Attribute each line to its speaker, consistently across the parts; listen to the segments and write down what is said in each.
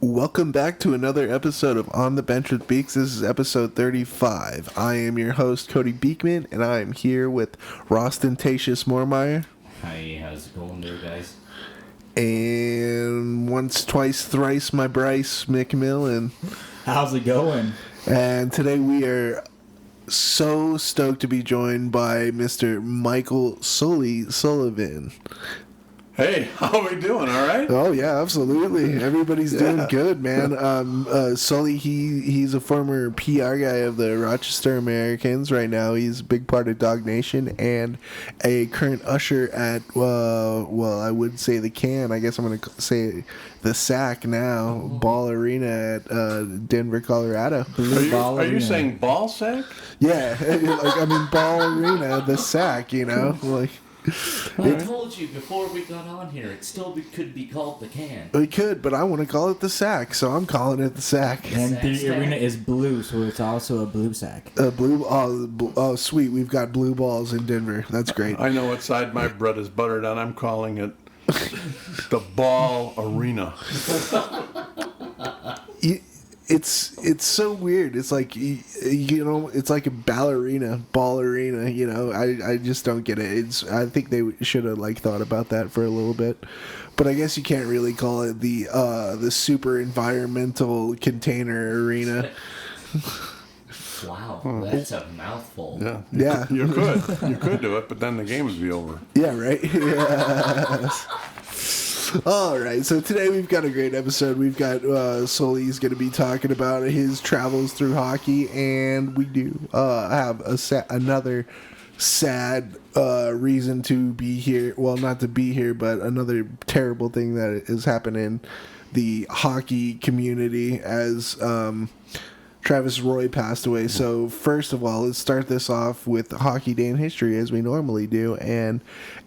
Speaker 1: Welcome back to another episode of On the Bench with Beeks. This is episode 35. I am your host, Cody Beekman, and I am here with Rostentatious Moormeyer.
Speaker 2: Hi, how's it going there, guys?
Speaker 1: And once, twice, thrice, my Bryce McMillan.
Speaker 3: How's it going?
Speaker 1: And today we are so stoked to be joined by Mr. Michael Sullivan.
Speaker 4: Hey, how are we doing? All right?
Speaker 1: Oh yeah, absolutely. Everybody's doing good, man. Sully, he's a former PR guy of the Rochester Americans. Right now, he's a big part of Dog Nation and a current usher at I would say the Can. I guess I'm gonna say the Sack now. Ball Arena at Denver, Colorado.
Speaker 4: Are you saying ball sack?
Speaker 1: Yeah, Ball Arena, the Sack. You know, like.
Speaker 2: I told you before we got on here, it still could be called the Can.
Speaker 1: We could, but I want to call it the Sack, so I'm calling it the Sack.
Speaker 3: And the arena is blue, so it's also a blue sack.
Speaker 1: Oh, sweet. We've got blue balls in Denver. That's great.
Speaker 4: I know what side my bread is buttered on. I'm calling it the Ball Arena.
Speaker 1: It's so weird. It's like, it's like a ball arena. I just don't get it. I think they should have thought about that for a little bit. But I guess you can't really call it the super environmental container arena.
Speaker 2: Wow, that's a mouthful.
Speaker 4: Yeah. You could do it, but then the game would be over.
Speaker 1: Yeah, right? Yeah. All right, so today we've got a great episode. We've got Sully's going to be talking about his travels through hockey, and we do have another sad reason to be here. Well, not to be here, but another terrible thing that is happening in the hockey community as Travis Roy passed away. So first of all, let's start this off with Hockey Day in History as we normally do. And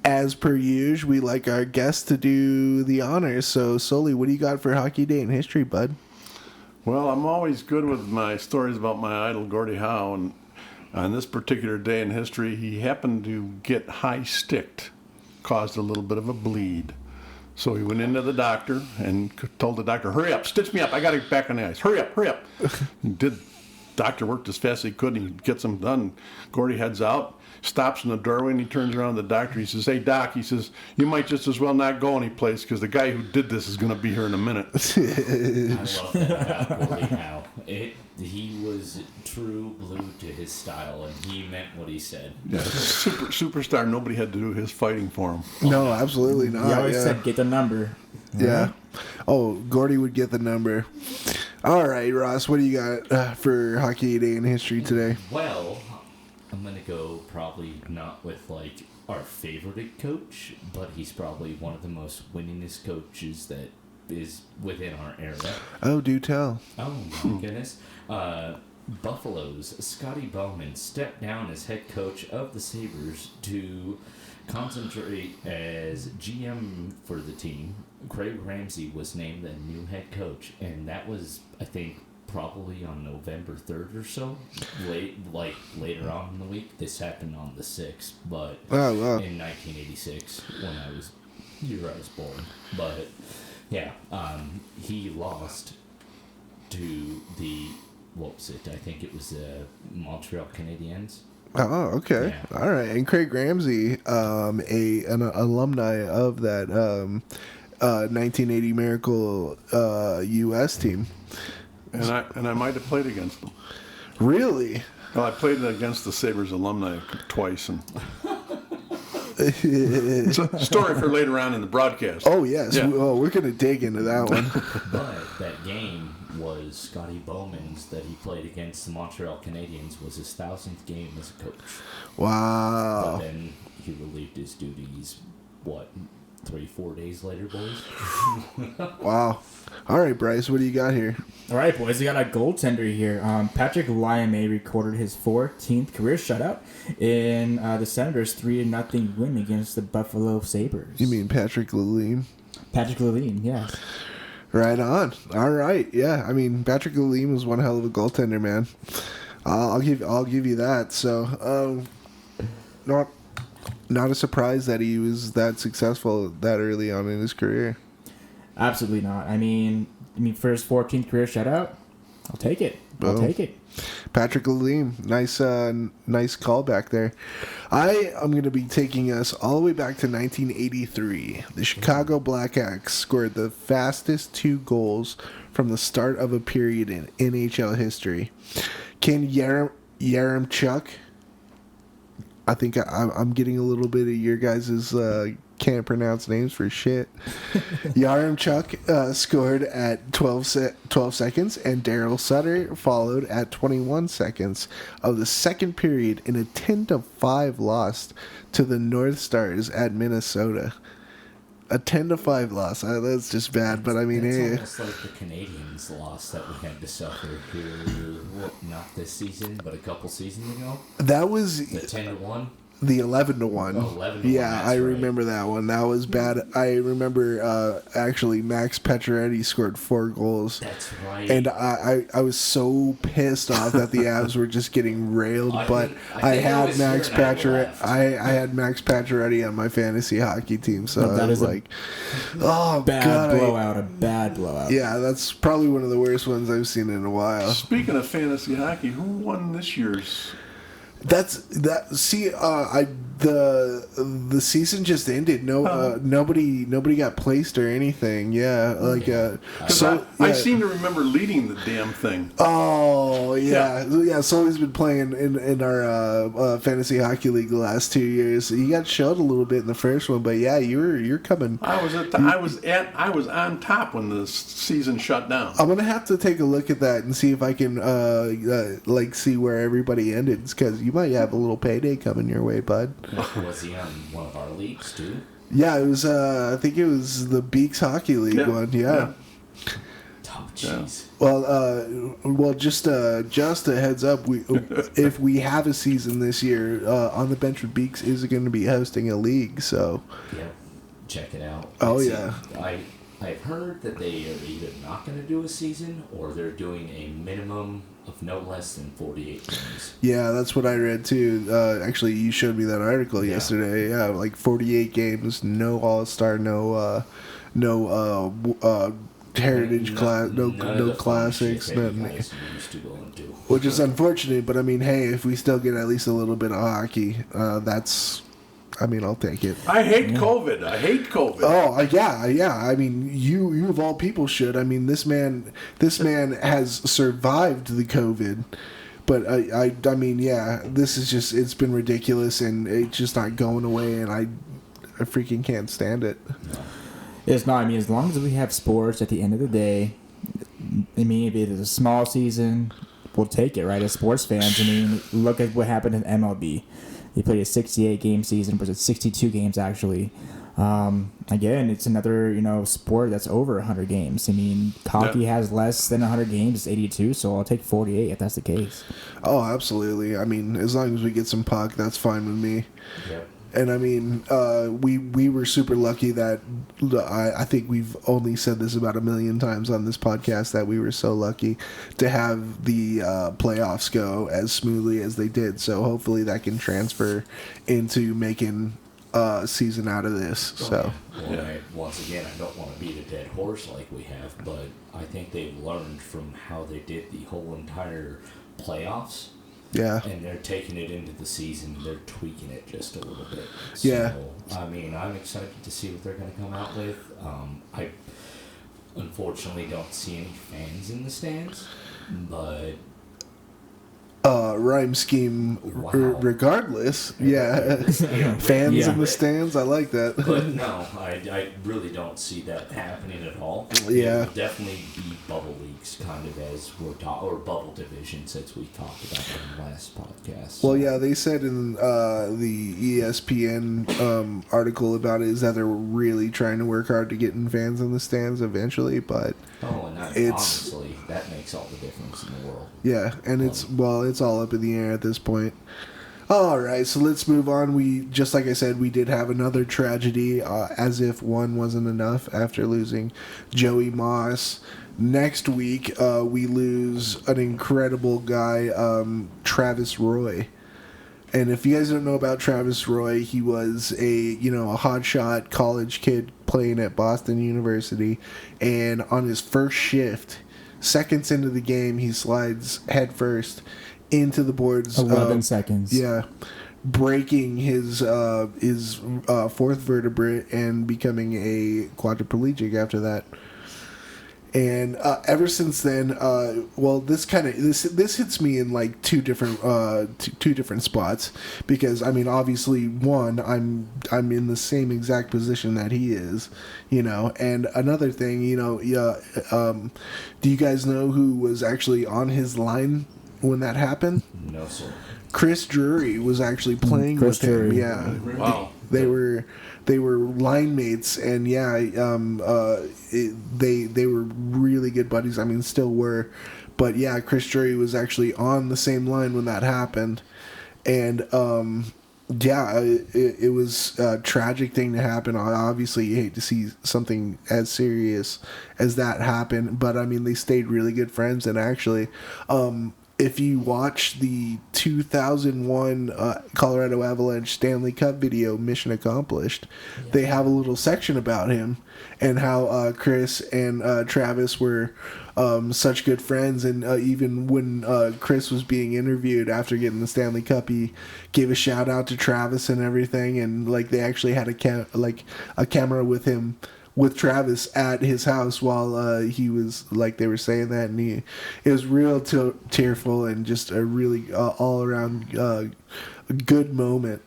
Speaker 1: as per usual, we like our guests to do the honors. So Sully, what do you got for Hockey Day in History, bud?
Speaker 4: Well, I'm always good with my stories about my idol, Gordie Howe. And on this particular day in history, he happened to get high-sticked, caused a little bit of a bleed. So he went into the doctor and told the doctor, "Hurry up, stitch me up. I got to get back on the ice. Hurry up." Doctor worked as fast as he could, and he gets him done. Gordie heads out, stops in the doorway, and he turns around to the doctor. He says, "Hey, Doc," he says, "you might just as well not go anyplace because the guy who did this is going to be here in a minute."
Speaker 2: I love that about Gordie Howe. He was true blue to his style, and he meant what he said.
Speaker 4: Yeah, superstar. Nobody had to do his fighting for him.
Speaker 1: No, absolutely not.
Speaker 3: He always said, "Get the number."
Speaker 1: Yeah. Oh, Gordie would get the number. All right, Ross, what do you got for Hockey Day in History today?
Speaker 2: Well, I'm going to go probably not with, our favorite coach, but he's probably one of the most winningest coaches that is within our era.
Speaker 1: Oh, do tell.
Speaker 2: Oh, my goodness. Buffalo's Scotty Bowman stepped down as head coach of the Sabres to concentrate as GM for the team. Craig Ramsey was named the new head coach, and that was, I think, probably on November 3rd or so. Later on in the week. This happened on the 6th, but in 1986, when I was born. But yeah, he lost to the, what was it? I think it was the Montreal Canadiens.
Speaker 1: Oh, okay.
Speaker 2: Yeah.
Speaker 1: All right. And Craig Ramsey, an alumni of that 1980 Miracle U.S. team.
Speaker 4: And I might have played against them.
Speaker 1: Really?
Speaker 4: Well, I played against the Sabres alumni twice, and it's a story for later on in the broadcast.
Speaker 1: Oh, yes. Yeah. We're going to dig into that one.
Speaker 2: But that game was Scotty Bowman's that he played against the Montreal Canadiens, was his 1,000th game as a coach.
Speaker 1: Wow.
Speaker 2: But then he relieved his duties, 3-4 days later, boys?
Speaker 1: Wow. All right, Bryce, what do you got here?
Speaker 3: All right, boys, we got a goaltender here. Patrick Laine recorded his 14th career shutout in the Senators' 3-0 win against the Buffalo Sabres.
Speaker 1: You mean Patrick Lalime?
Speaker 3: Patrick Lalime, yes.
Speaker 1: Right on. All right. Yeah. I mean, Patrick Lalime was one hell of a goaltender, man. I'll give you that. So, not a surprise that he was that successful that early on in his career.
Speaker 3: Absolutely not. I mean, for his 14th career shutout, I'll take it. I'll
Speaker 1: Boom.
Speaker 3: take it.
Speaker 1: Patrick Lalime, nice callback there. I am going to be taking us all the way back to 1983. The Chicago Blackhawks scored the fastest 2 goals from the start of a period in NHL history. Ken Yaremchuk, I think I'm getting a little bit of your guys' can't pronounce names for shit. Yaremchuk scored at 12 seconds, and Daryl Sutter followed at 21 seconds of the second period in a 10-5 loss to the North Stars at Minnesota. A 10-5 loss. That's just bad, but I mean,
Speaker 2: it's almost like the Canadians loss that we had to suffer here, not this season, but a couple seasons ago.
Speaker 1: That was
Speaker 2: the 10-1.
Speaker 1: The 11-1.
Speaker 2: Oh, 11-1.
Speaker 1: Yeah, I remember that one. That was bad. I remember actually Max Pacioretty scored 4 goals.
Speaker 2: That's right.
Speaker 1: And I was so pissed off that the Avs were just getting railed. But I had Max Pacioretty. I had Max Pacioretty on my fantasy hockey team, so I was like, "Oh
Speaker 3: bad
Speaker 1: God!"
Speaker 3: blowout, a bad blowout.
Speaker 1: Yeah, that's probably one of the worst ones I've seen in a while.
Speaker 4: Speaking of fantasy hockey, who won this year's?
Speaker 1: See, the season just ended. Nobody got placed or anything. Yeah, like
Speaker 4: I seem to remember leading the damn thing.
Speaker 1: Oh yeah. Sully's been playing in our fantasy hockey league the last 2 years. He got shelled a little bit in the first one, but yeah, you're coming.
Speaker 4: I was on top when the season shut down.
Speaker 1: I'm gonna have to take a look at that and see if I can see where everybody ended, because you might have a little payday coming your way, bud.
Speaker 2: Was he on one of our leagues too?
Speaker 1: Yeah, it was. I think it was the Beeks Hockey League one. Yeah.
Speaker 2: Oh, jeez.
Speaker 1: Well, just a heads up. If we have a season this year, On the Bench with Beeks is going to be hosting a league. So.
Speaker 2: Yeah, check it out.
Speaker 1: Yeah.
Speaker 2: I've heard that they are either not going to do a season or they're doing a minimum of no less than 48 games.
Speaker 1: Yeah, that's what I read too. Actually, you showed me that article yesterday. Yeah, like 48 games, no All-Star, no Heritage class, no classics, nothing. Which is unfortunate, but I mean, hey, if we still get at least a little bit of hockey, I'll take it.
Speaker 4: I hate COVID.
Speaker 1: Oh, yeah. I mean, you of all people should. I mean, this man has survived the COVID. But I mean, yeah, this is just, it's been ridiculous, and it's just not going away, and I freaking can't stand it.
Speaker 3: It's not. I mean, as long as we have sports at the end of the day, I mean, if it is a small season, we'll take it, right? As sports fans, I mean, look at what happened in MLB. He played a 68-game season, was it 62 games actually? Again, it's another sport that's over 100 games. I mean, hockey has less than 100 games, it's 82, so I'll take 48 if that's the case.
Speaker 1: Oh, absolutely. I mean, as long as we get some puck, that's fine with me.
Speaker 2: Yep.
Speaker 1: And I mean, we were super lucky that I think we've only said this about 1 million times on this podcast, that we were so lucky to have the playoffs go as smoothly as they did. So hopefully that can transfer into making a season out of this.
Speaker 2: Once again, I don't want to beat a dead horse like we have, but I think they've learned from how they did the whole entire playoffs.
Speaker 1: Yeah.
Speaker 2: And they're taking it into the season. They're tweaking it just a little bit.
Speaker 1: Yeah.
Speaker 2: I mean, I'm excited to see what they're going to come out with. I unfortunately don't see any fans in the stands, but...
Speaker 1: rhyme scheme regardless.
Speaker 2: Yeah.
Speaker 1: Fans in the stands, I like that.
Speaker 2: But no, I really don't see that happening at all.
Speaker 1: Yeah.
Speaker 2: It'll definitely be bubble leagues, kind of, as we're or bubble divisions, as we talked about in the last podcast.
Speaker 1: Well, yeah, they said in the ESPN article about it is that they're really trying to work hard to get in fans in the stands eventually, but
Speaker 2: and honestly, that makes all the difference in the world.
Speaker 1: Yeah, and it's all up in the air at this point. All right, so let's move on. We, just like I said, we did have another tragedy, as if one wasn't enough after losing Joey Moss. Next week, we lose an incredible guy, Travis Roy. And if you guys don't know about Travis Roy, he was a hotshot college kid playing at Boston University, and on his first shift, seconds into the game, he slides headfirst into the boards.
Speaker 3: 11 seconds.
Speaker 1: Yeah, breaking his fourth vertebrae and becoming a quadriplegic after that. And ever since then, this hits me in like two different spots, because I mean, obviously, one, I'm in the same exact position that he is, and another thing, do you guys know who was actually on his line when that happened?
Speaker 2: No, sir.
Speaker 1: Chris Drury was actually playing with him. Yeah.
Speaker 4: Wow.
Speaker 1: They were line mates, and they were really good buddies. I mean, still were, but yeah, Chris Drury was actually on the same line when that happened, and it was a tragic thing to happen. Obviously, you hate to see something as serious as that happen, but I mean, they stayed really good friends, and actually, if you watch the 2001 Colorado Avalanche Stanley Cup video, Mission Accomplished, they have a little section about him and how Chris and Travis were such good friends. And even when Chris was being interviewed after getting the Stanley Cup, he gave a shout out to Travis and everything. And like they actually had a camera with him, with Travis at his house while he was, like, they were saying that, and it was real tearful and just a really all around good moment.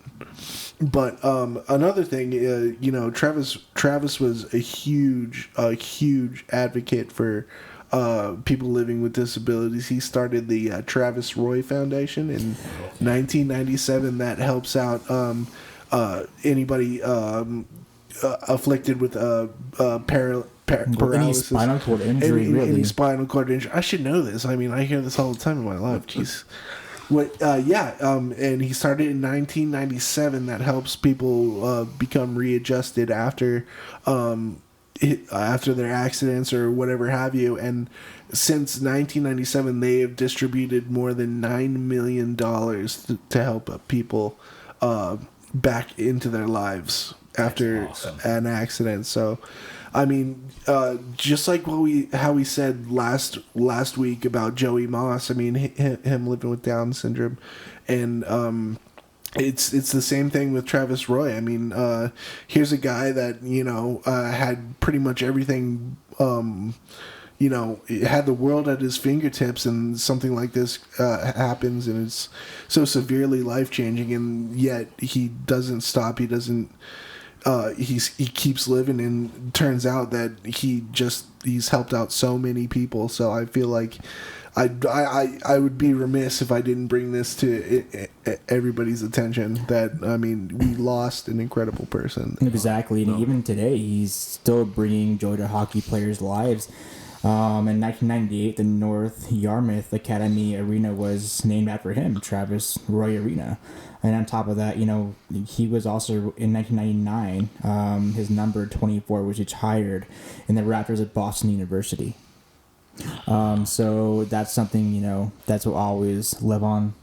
Speaker 1: But another thing, Travis was a huge advocate for people living with disabilities. He started the Travis Roy Foundation in 1997 that helps out anybody afflicted with paralysis,
Speaker 3: any spinal cord injury,
Speaker 1: any spinal cord injury. I should know this. I mean, I hear this all the time in my life. Jeez. And he started in 1997. That helps people become readjusted after their accidents or whatever have you. And since 1997, they have distributed more than $9 million to help people back into their lives after an accident. So, I mean, just like how we said last week about Joey Moss. I mean, him living with Down syndrome, and it's the same thing with Travis Roy. I mean, here's a guy that had pretty much everything. Had the world at his fingertips, and something like this happens, and it's so severely life-changing, and yet he doesn't stop. He doesn't. He keeps living, and turns out that he's helped out so many people. So I feel like I would be remiss if I didn't bring this to everybody's attention. That, I mean, we lost an incredible person.
Speaker 3: Exactly, and even today, he's still bringing joy to hockey players' lives. In 1998, the North Yarmouth Academy Arena was named after him, Travis Roy Arena. And on top of that, he was also, in 1999, his number 24 was retired in the Raptors at Boston University. So that's something, that's what always live on,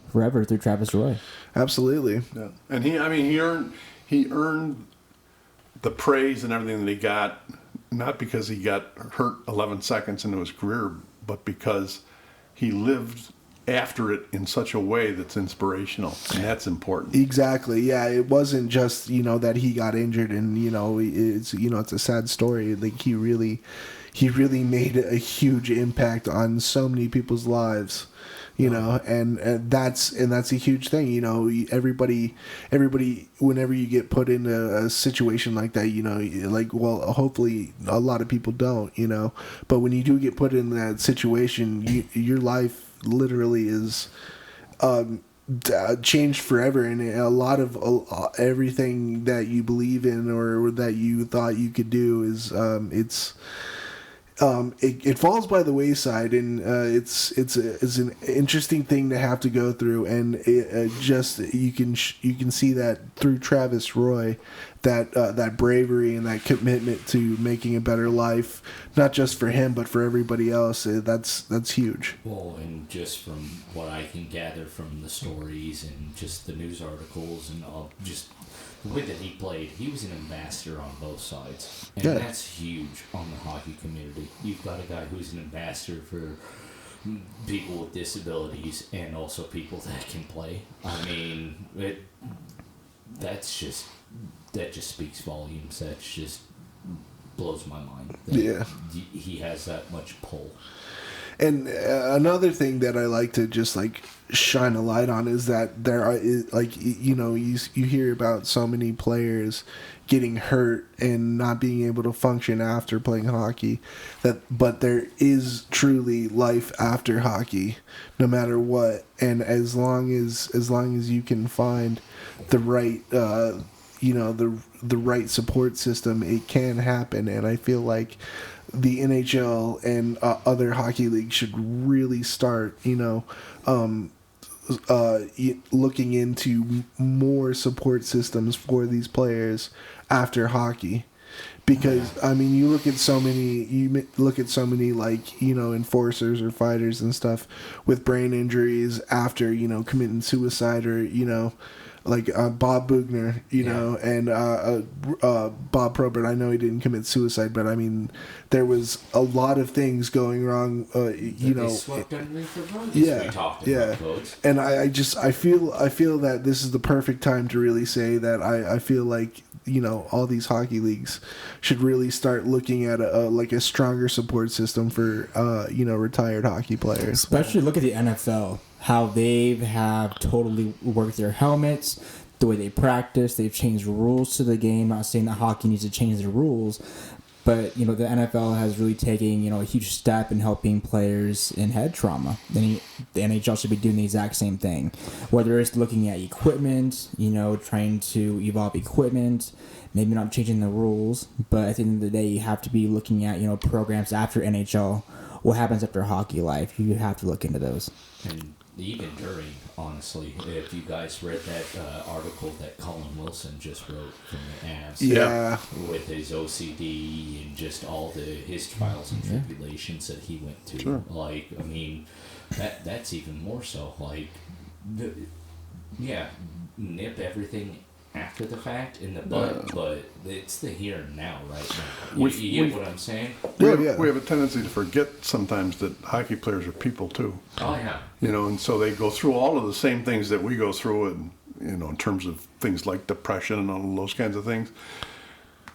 Speaker 3: forever through Travis Roy.
Speaker 1: Absolutely.
Speaker 4: Yeah. And he earned the praise and everything that he got, not because he got hurt 11 seconds into his career, but because he lived after it in such a way that's inspirational, and that's important.
Speaker 1: Exactly. Yeah, it wasn't just that he got injured, and it's it's a sad story. Like he really made a huge impact on so many people's lives. And that's a huge thing. Everybody, whenever you get put in a situation like that, hopefully a lot of people don't, but when you do get put in that situation, your life literally is changed forever, and a lot of everything that you believe in or that you thought you could do is it falls by the wayside, and it's an interesting thing to have to go through, and just you can see that through Travis Roy, that bravery and that commitment to making a better life, not just for him but for everybody else. That's huge.
Speaker 2: Well, and just from what I can gather from the stories and just the news articles and all, just the way that he played, he was an ambassador on both sides. And that's huge on the hockey community. You've got a guy who's an ambassador for people with disabilities and also people that can play. I mean, that just speaks volumes. That just blows my mind. That he has that much pull.
Speaker 1: And another thing that I like to just like shine a light on is that there are, like, you hear about so many players getting hurt and not being able to function after playing hockey, but there is truly life after hockey, no matter what. And as long as you can find the right the right support system, it can happen. And I feel like the NHL and other hockey leagues should really start, looking into more support systems for these players after hockey. Because I mean, you look at so many like, enforcers or fighters and stuff with brain injuries after, committing suicide, or like Bob Bugner, and Bob Probert. I know he didn't commit suicide, but I mean, there was a lot of things going wrong.
Speaker 2: They swept underneath the rug. We talked about, Coach.
Speaker 1: And I feel that this is the perfect time to really say that I feel like, all these hockey leagues should really start looking at a stronger support system for retired hockey players.
Speaker 3: Especially look at the NFL. How they have totally worked their helmets, the way they practice. They've changed rules to the game. Not saying that hockey needs to change the rules, but the NFL has really taken a huge step in helping players in head trauma. The NHL should be doing the exact same thing, whether it's looking at equipment, trying to evolve equipment, maybe not changing the rules, but at the end of the day, you have to be looking at programs after NHL. What happens after hockey life? You have to look into those.
Speaker 2: And even during, honestly, if you guys read that article that Colin Wilson just wrote from the Avs, with his OCD and just all his trials and tribulations that he went through, like, I mean, that's even more so. Like, nip everything after the fact in the butt, but it's the here and now, right now. You get what I'm saying?
Speaker 4: We have a tendency to forget sometimes that hockey players are people too.
Speaker 2: Oh yeah.
Speaker 4: And so they go through all of the same things that we go through, and in terms of things like depression and all of those kinds of things.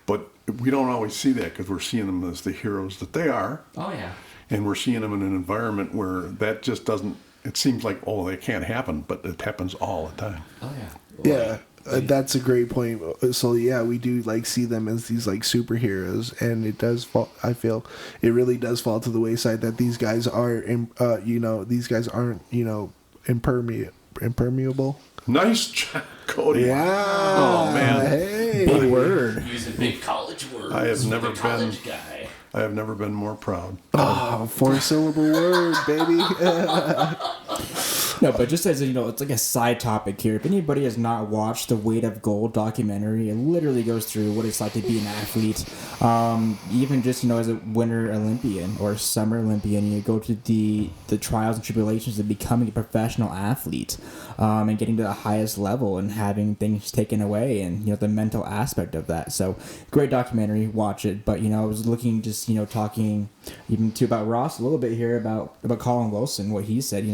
Speaker 4: But we don't always see that because we're seeing them as the heroes that they are.
Speaker 2: Oh yeah.
Speaker 4: And we're seeing them in an environment where that just doesn't. It seems like, that can't happen, but it happens all the time.
Speaker 2: Oh yeah.
Speaker 1: Yeah. That's a great point. So we do see them as these superheroes, and it does fall. I feel it really does fall to the wayside that these guys are, these guys aren't, impermeable.
Speaker 4: Nice job, Cody.
Speaker 1: Yeah.
Speaker 4: Oh man.
Speaker 1: Hey.
Speaker 3: Big word.
Speaker 2: Using big college words.
Speaker 4: I have never been.
Speaker 2: College guy.
Speaker 4: I have never been more proud.
Speaker 1: Oh, 4-syllable word, baby.
Speaker 3: No, but just as it's like a side topic here. If anybody has not watched the Weight of Gold documentary, it literally goes through what it's like to be an athlete. Even just as a winter Olympian or summer Olympian, you go to the trials and tribulations of becoming a professional athlete, and getting to the highest level and having things taken away, and the mental aspect of that. So great documentary, watch it. But I was looking just talking even too about Ross a little bit here about Colin Wilson, what he said.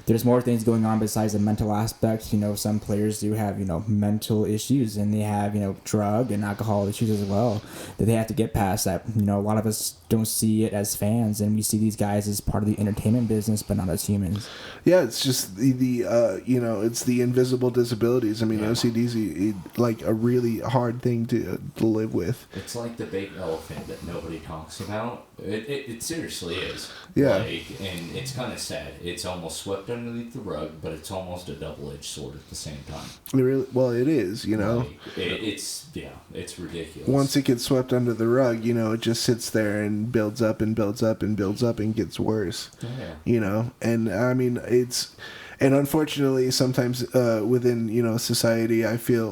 Speaker 3: There's more things going on besides the mental aspect. Some players do have, mental issues, and they have, drug and alcohol issues as well that they have to get past that. A lot of us don't see it as fans, and we see these guys as part of the entertainment business, but not as humans.
Speaker 1: Yeah, it's just it's the invisible disabilities. I mean, OCD's like a really hard thing to live with.
Speaker 2: It's like the big elephant that nobody talks about. It seriously is.
Speaker 1: Yeah.
Speaker 2: And it's kind of sad. It's almost swept under underneath the rug, but it's almost a double-edged sword at the same time.
Speaker 1: It is, you know.
Speaker 2: Like, it's ridiculous.
Speaker 1: Once it gets swept under the rug, you know, it just sits there and builds up and builds up and builds up and gets worse.
Speaker 2: Yeah.
Speaker 1: You know, and I mean, and unfortunately, sometimes within, you know, society, I feel,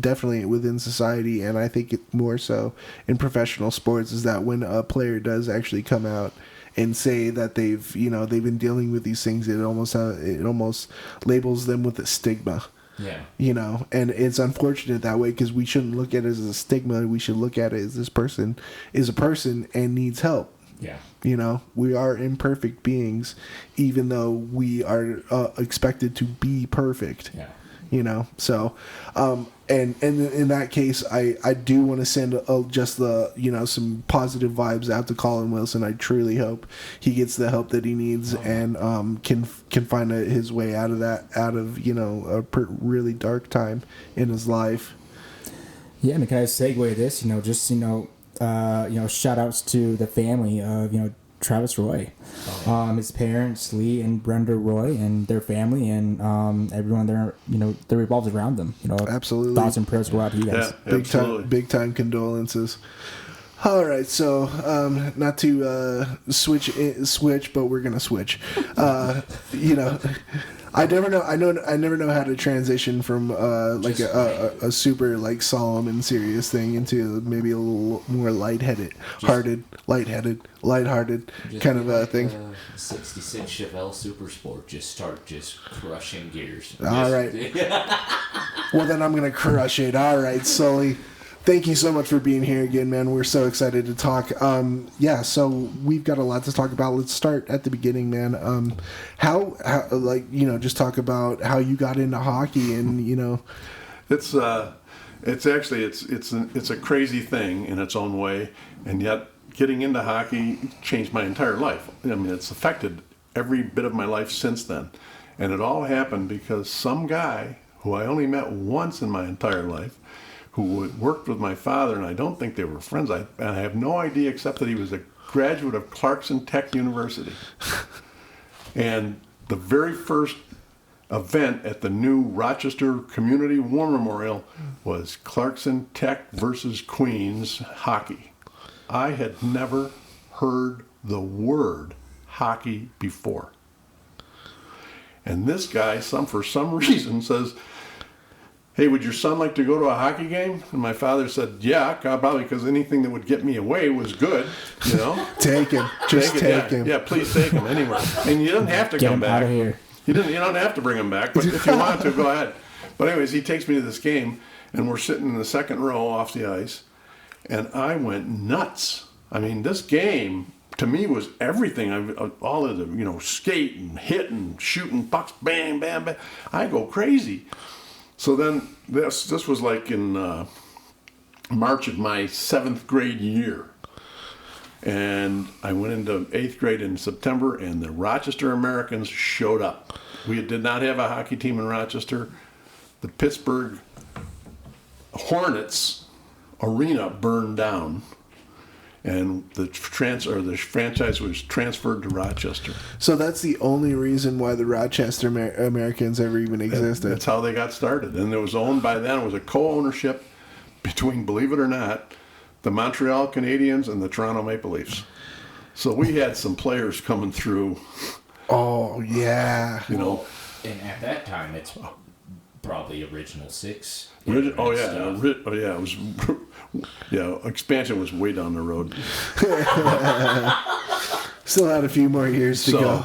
Speaker 1: definitely within society, and I think it more so in professional sports, is that when a player does actually come out and say that they've been dealing with these things, it almost labels them with a stigma.
Speaker 2: Yeah.
Speaker 1: You know, and it's unfortunate that way, because we shouldn't look at it as a stigma. We should look at it as this person is a person and needs help.
Speaker 2: Yeah.
Speaker 1: You know, we are imperfect beings, even though we are expected to be perfect.
Speaker 2: Yeah.
Speaker 1: You know, so, and in that case, I do want to send just some positive vibes out to Colin Wilson. I truly hope he gets the help that he needs and can find his way out of you know, a really dark time in his life.
Speaker 3: Yeah, and can I segue this? You know, just shout outs to the family of, you know, Travis Roy, his parents Lee and Brenda Roy, and their family, and everyone there, you know, that revolves around them. You know,
Speaker 1: absolutely.
Speaker 3: Thoughts and prayers go out to you guys.
Speaker 4: Yeah,
Speaker 1: big time condolences. All right, so not to switch, but we're gonna switch. You know, I never know how to transition from like a super like solemn and serious thing into maybe a little more lighthearted kind of a thing.
Speaker 2: 66 Chevelle Super Sport. Just crushing gears.
Speaker 1: All right. Well, then I'm gonna crush it. All right, Sully. Thank you so much for being here again, man. We're so excited to talk. So we've got a lot to talk about. Let's start at the beginning, man. How just talk about how you got into hockey, and you know,
Speaker 4: it's actually a crazy thing in its own way, and yet getting into hockey changed my entire life. I mean, it's affected every bit of my life since then, and it all happened because some guy who I only met once in my entire life, who worked with my father, and I don't think they were friends. I have no idea except that he was a graduate of Clarkson Tech University. And the very first event at the new Rochester Community War Memorial was Clarkson Tech versus Queens hockey. I had never heard the word hockey before. And this guy, for some reason, says, "Hey, would your son like to go to a hockey game?" And my father said, "Yeah, probably, because anything that would get me away was good, you know."
Speaker 1: Take him. Just take him.
Speaker 4: Yeah, please take him anyway. And you don't have to come back.
Speaker 3: Get him out of here.
Speaker 4: You don't have to bring him back, but if you want to, go ahead. But anyways, he takes me to this game, and we're sitting in the second row off the ice, and I went nuts. I mean, this game to me was everything. All of the, you know, skate and hit and shooting pucks, bang, bam, bam. I go crazy. So then this was like in March of my 7th grade year. And I went into 8th grade in September, and the Rochester Americans showed up. We did not have a hockey team in Rochester. The Pittsburgh Hornets arena burned down, and the franchise was transferred to Rochester.
Speaker 1: So that's the only reason why the Rochester Americans ever even existed.
Speaker 4: That's how they got started. And it was owned by then, it was a co-ownership between, believe it or not, the Montreal Canadiens and the Toronto Maple Leafs. So we had some players coming through.
Speaker 1: Oh, yeah.
Speaker 4: You know.
Speaker 2: And at that time, it's probably Original Six.
Speaker 4: It was. Yeah, expansion was way down the road.
Speaker 1: Still had a few more years to go.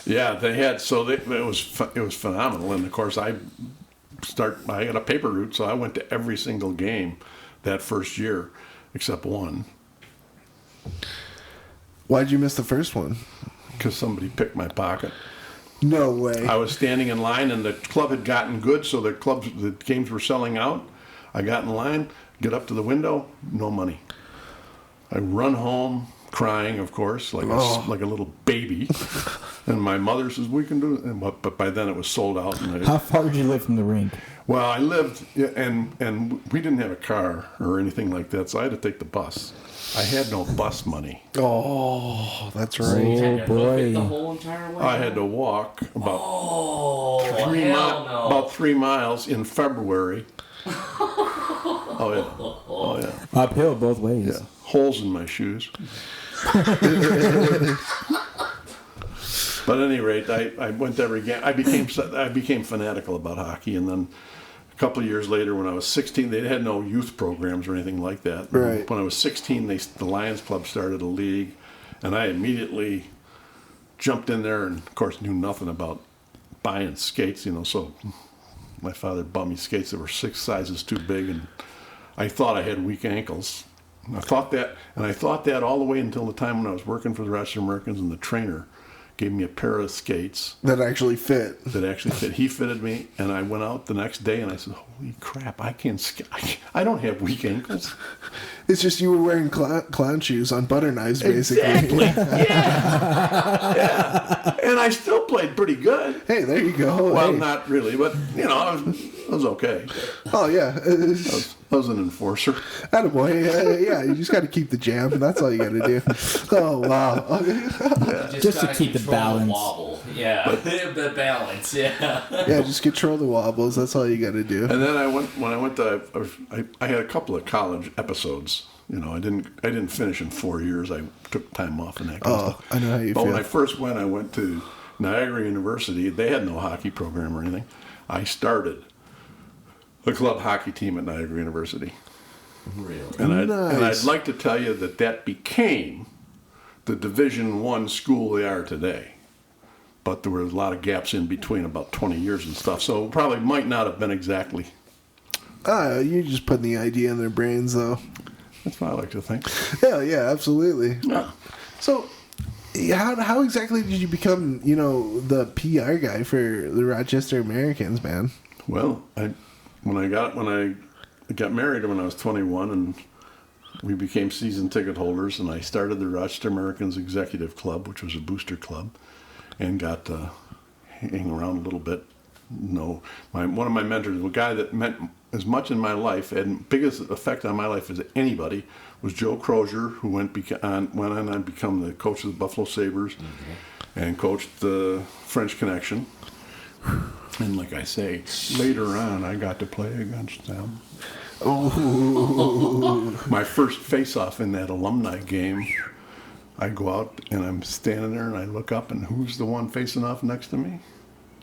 Speaker 4: Yeah, they had. So it was phenomenal, and of course I got a paper route, so I went to every single game that first year, except one.
Speaker 1: Why'd you miss the first one?
Speaker 4: Because somebody picked my pocket.
Speaker 1: No way.
Speaker 4: I was standing in line, and the club had gotten good, so the games were selling out. I got in line, get up to the window, no money. I run home, crying, of course, like a little baby. And my mother says, we can do it. But by then it was sold out. And
Speaker 3: How far did you live from the rink?
Speaker 4: well, I lived, and we didn't have a car or anything like that, so I had to take the bus. I had no bus money.
Speaker 1: Oh, that's
Speaker 2: You
Speaker 1: right.
Speaker 2: had to hoof it the
Speaker 3: boy.
Speaker 2: whole entire way.
Speaker 4: I had to walk about
Speaker 2: Oh,
Speaker 4: 3
Speaker 2: hell no.
Speaker 4: about 3 miles in February. Oh yeah, oh yeah,
Speaker 3: Uphill both ways.
Speaker 4: yeah. Holes in my shoes. But at any rate, I went to every game. I became fanatical about hockey, and then a couple of years later, when I was 16, they had no youth programs or anything like that.
Speaker 1: Right.
Speaker 4: When I was 16, the Lions Club started a league, and I immediately jumped in there, and of course knew nothing about buying skates. So my father bought me skates that were 6 sizes too big, and I thought I had weak ankles. I thought that all the way until the time when I was working for the Rochester Americans, and the trainer gave me a pair of skates
Speaker 1: That actually fit.
Speaker 4: that actually fit. He fitted me, and I went out the next day, and I said, "Holy crap! I don't have weak ankles."
Speaker 1: It's just you were wearing clown shoes on butter knives, basically.
Speaker 4: Exactly. Yeah. And I still played pretty good.
Speaker 1: Hey, there you go.
Speaker 4: Well,
Speaker 1: Hey.
Speaker 4: not really, but I was okay.
Speaker 1: Oh, yeah.
Speaker 4: I was an enforcer.
Speaker 1: Attaboy. Yeah, you just got to keep the jam. That's all you got to do. Oh, wow.
Speaker 3: Just to
Speaker 2: gotta
Speaker 3: keep the
Speaker 2: control
Speaker 3: balance.
Speaker 2: wobble. Yeah, the balance. Yeah.
Speaker 1: Yeah, just control the wobbles. That's all you got to do.
Speaker 4: And then I had a couple of college episodes. I didn't finish in 4 years. I took time off and that kind of
Speaker 1: Oh,
Speaker 4: stuff.
Speaker 1: I know how you
Speaker 4: But when I
Speaker 1: feel.
Speaker 4: first went, I went to Niagara University. They had no hockey program or anything. I started the club hockey team at Niagara University.
Speaker 2: Really.
Speaker 4: And
Speaker 1: Nice.
Speaker 4: I'd like to tell you that became the Division I school they are today. But there were a lot of gaps in between, about 20 years and stuff. So it probably might not have been exactly.
Speaker 1: You're just putting the idea in their brains, though.
Speaker 4: That's what I like to think.
Speaker 1: Hell yeah, absolutely.
Speaker 4: Yeah.
Speaker 1: So, how exactly did you become, the PR guy for the Rochester Americans, man?
Speaker 4: Well, when I got married when I was 21, and we became season ticket holders, and I started the Rochester Americans Executive Club, which was a booster club, and got to hang around a little bit. One of my mentors, a guy that meant as much in my life, and biggest effect on my life as anybody, was Joe Crozier, who went on to become the coach of the Buffalo Sabres, and coached the French Connection. And like I say, later on, I got to play against them.
Speaker 1: Ooh.
Speaker 4: My first face-off in that alumni game, I go out and I'm standing there and I look up, and who's the one facing off next to me?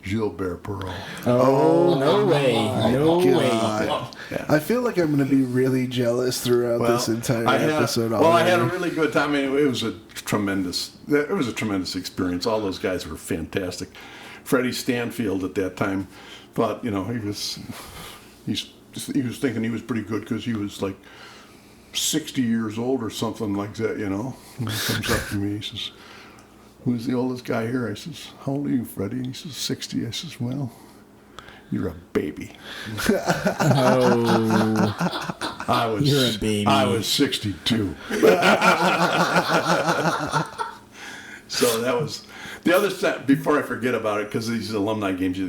Speaker 4: Gilbert Perreault.
Speaker 3: Oh, no way. No way.
Speaker 1: God.
Speaker 4: Yeah.
Speaker 1: I feel like I'm going to be really jealous throughout this entire episode.
Speaker 4: I had a really good time. I mean, it was a tremendous experience. All those guys were fantastic. Freddie Stanfield at that time thought, he was thinking he was pretty good because he was like 60 years old or something like that, And he comes up to me, he says, "Who's the oldest guy here?" I says, "How old are you, Freddie?" He says, 60. I says, "Well, you're a baby."
Speaker 3: Oh, you're a baby.
Speaker 4: I was 62. So that was the other side. Before I forget about it, because these alumni games,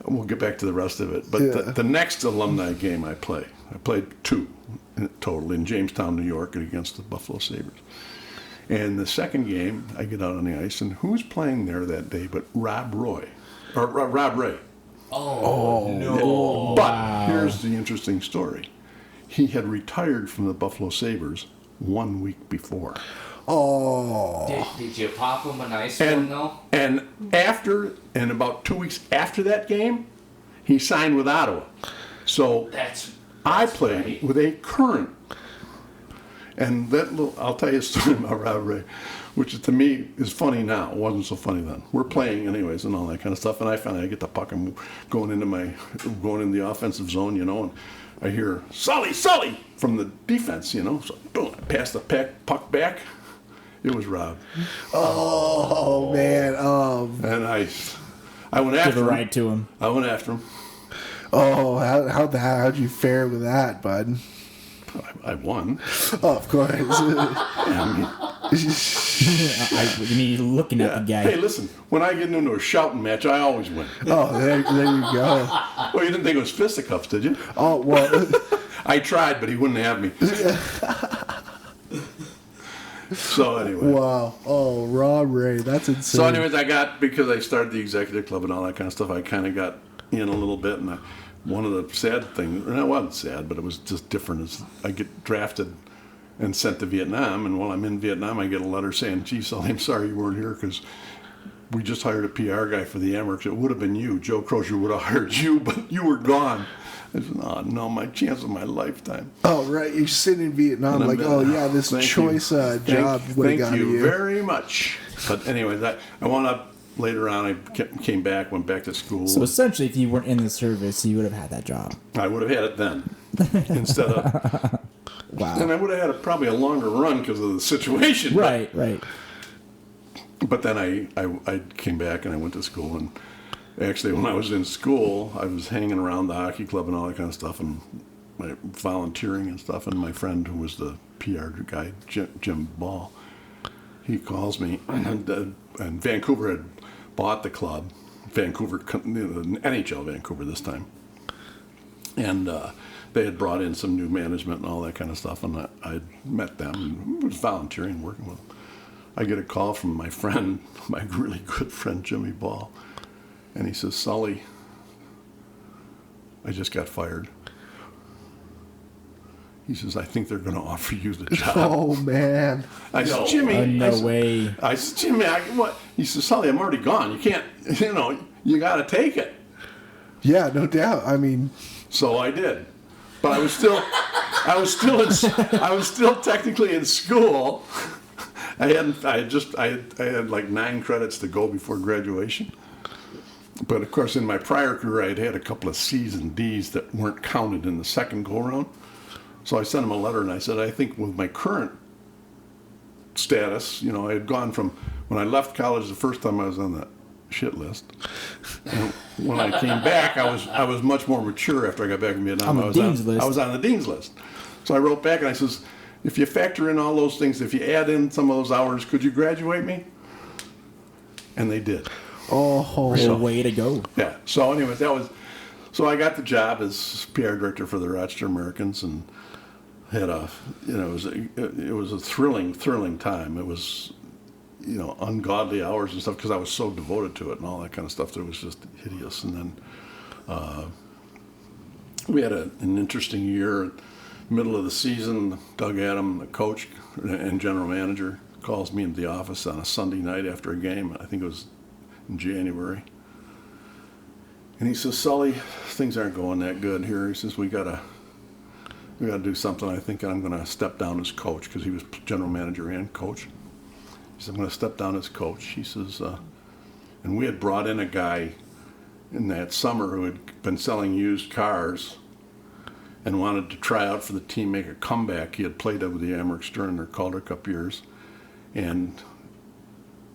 Speaker 4: we'll get back to the rest of it. But
Speaker 1: Yeah.
Speaker 4: the next alumni game I played 2 in total in Jamestown, New York, against the Buffalo Sabres. And the second game, I get out on the ice, and who's playing there that day but Rob Ray.
Speaker 2: Oh, no.
Speaker 4: But here's the interesting story. He had retired from the Buffalo Sabres 1 week before.
Speaker 1: Oh.
Speaker 2: Did you pop him a nice one, though?
Speaker 4: And about 2 weeks after that game, he signed with Ottawa. So I played
Speaker 2: right.
Speaker 4: with a current. And I'll tell you a story about Rob Ray, which to me is funny now. It wasn't so funny then. We're playing anyways and all that kind of stuff. And I finally get the puck and going in the offensive zone, and I hear Sully from the defense, So boom, I pass the puck back. It was Rob.
Speaker 1: Oh, man.
Speaker 4: And I went after
Speaker 3: Give a ride to him.
Speaker 4: I went after him.
Speaker 1: Oh, how'd you fare with that, bud?
Speaker 4: I won.
Speaker 1: Oh, of course.
Speaker 4: I
Speaker 3: You mean looking at the guy?
Speaker 4: Hey, listen, when I get into a shouting match, I always win.
Speaker 1: Oh, there you go.
Speaker 4: Well, you didn't think it was fisticuffs, did you?
Speaker 1: Oh, well.
Speaker 4: I tried, but he wouldn't have me. So anyway.
Speaker 1: Wow. Oh, Rob Ray. That's insane.
Speaker 4: So anyways, because I started the executive club and all that kind of stuff, I kind of got in a little bit. And one of the sad things, and it wasn't sad, but it was just different, is I get drafted and sent to Vietnam. And while I'm in Vietnam, I get a letter saying, gee, Sully, I'm sorry you weren't here because we just hired a PR guy for the Amerks. It would have been you. Joe Crozier would have hired you, but you were gone. I said, oh, no, my chance of my lifetime.
Speaker 1: Oh, right. You're sitting in Vietnam like, oh, yeah, this choice job would have got you.
Speaker 4: Thank you very much. But anyways, I wound up later on, I came back, went back to school.
Speaker 3: So essentially, if you weren't in the service, you would have had that job.
Speaker 4: I would have had it then instead of...
Speaker 3: Wow.
Speaker 4: And I would have had probably a longer run because of the situation.
Speaker 3: Right, right.
Speaker 4: But then I came back and I went to school, and actually when I was in school, I was hanging around the hockey club and all that kind of stuff, and volunteering and stuff, and my friend who was the PR guy, Jim Ball, he calls me, and Vancouver had bought the club, NHL Vancouver this time, and they had brought in some new management and all that kind of stuff, and I met them and was volunteering, working with them. I get a call from my friend, my really good friend Jimmy Ball, and he says, Sully, I just got fired. He says, I think they're going to offer you the job.
Speaker 1: Oh, man.
Speaker 4: I said, Jimmy.
Speaker 3: No way.
Speaker 4: I said, Jimmy, what? He says, Sully, I'm already gone. You can't, you got to take it.
Speaker 1: Yeah, no doubt. I mean.
Speaker 4: So I did. But I was still technically in school. I had like 9 credits to go before graduation. But of course, in my prior career, I'd had a couple of C's and D's that weren't counted in the second go-around. So I sent him a letter and I said, I think with my current status, I had gone from, when I left college the first time I was on the shit list. And when I came back, I was much more mature after I got back from Vietnam.
Speaker 3: On the dean's list.
Speaker 4: I was on the dean's list. So I wrote back and I says, if you factor in all those things, if you add in some of those hours, could you graduate me? And they did.
Speaker 1: Oh,
Speaker 3: So, way to go.
Speaker 4: Yeah. So anyways, so I got the job as PR director for the Rochester Americans, and had it was a thrilling time. It was, ungodly hours and stuff because I was so devoted to it and all that kind of stuff that it was just hideous. And then we had an interesting year. Middle of the season, Doug Adam, the coach and general manager, calls me into the office on a Sunday night after a game. I think it was in January. And he says, Sully, things aren't going that good here. He says, we gotta do something. I think I'm going to step down as coach, because he was general manager and coach. He said, I'm going to step down as coach. He says, and we had brought in a guy in that summer who had been selling used cars and wanted to try out for the team, make a comeback. He had played with the Amerks during their Calder Cup years. And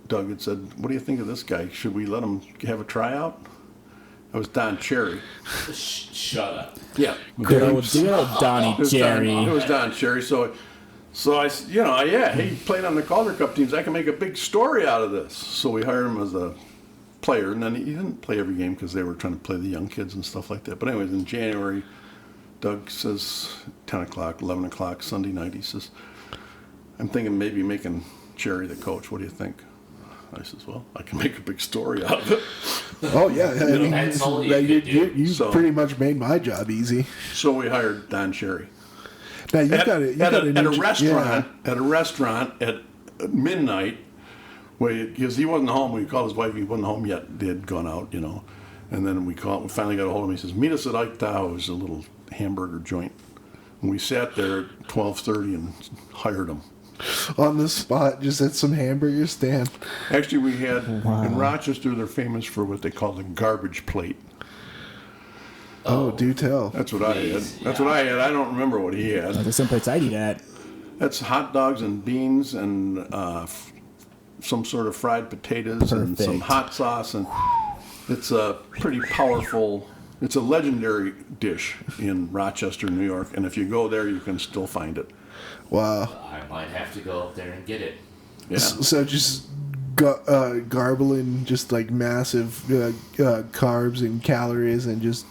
Speaker 4: Doug had said, what do you think of this guy? Should we let him have a tryout? That was Don Cherry.
Speaker 2: Shut up.
Speaker 4: Yeah.
Speaker 3: Good old Donnie Jerry.
Speaker 4: It was Don Cherry. So I, he played on the Calder Cup teams. I can make a big story out of this. So we hired him as a player. And then he didn't play every game because they were trying to play the young kids and stuff like that. But anyways, in January, Doug says, 10 o'clock, 11 o'clock, Sunday night, he says, I'm thinking maybe making Cherry the coach. What do you think? I says, well, I can make a big story out of it.
Speaker 1: Oh, yeah. I mean,
Speaker 2: that's all
Speaker 1: you pretty much made my job easy.
Speaker 4: So we hired Don Cherry.
Speaker 1: Now,
Speaker 4: At a restaurant at midnight, because he wasn't home. We called his wife. He wasn't home yet. They had gone out, And then we finally got a hold of him. He says, meet us at Ike Tahoe's, a little hamburger joint. And we sat there at 12:30 and hired him.
Speaker 1: On the spot, just at some hamburger stand.
Speaker 4: Actually, we had, in Rochester, they're famous for what they call the garbage plate.
Speaker 1: Oh, do tell.
Speaker 4: That's what I had. That's what I had. I don't remember what he had.
Speaker 3: There's some place I'd eat at.
Speaker 4: That's hot dogs and beans and some sort of fried potatoes and some hot sauce. And it's a pretty powerful, it's a legendary dish in Rochester, New York. And if you go there, you can still find it.
Speaker 1: Wow.
Speaker 2: I might have to go up there and get it.
Speaker 4: Yeah.
Speaker 1: So just garbling just like massive carbs and calories and just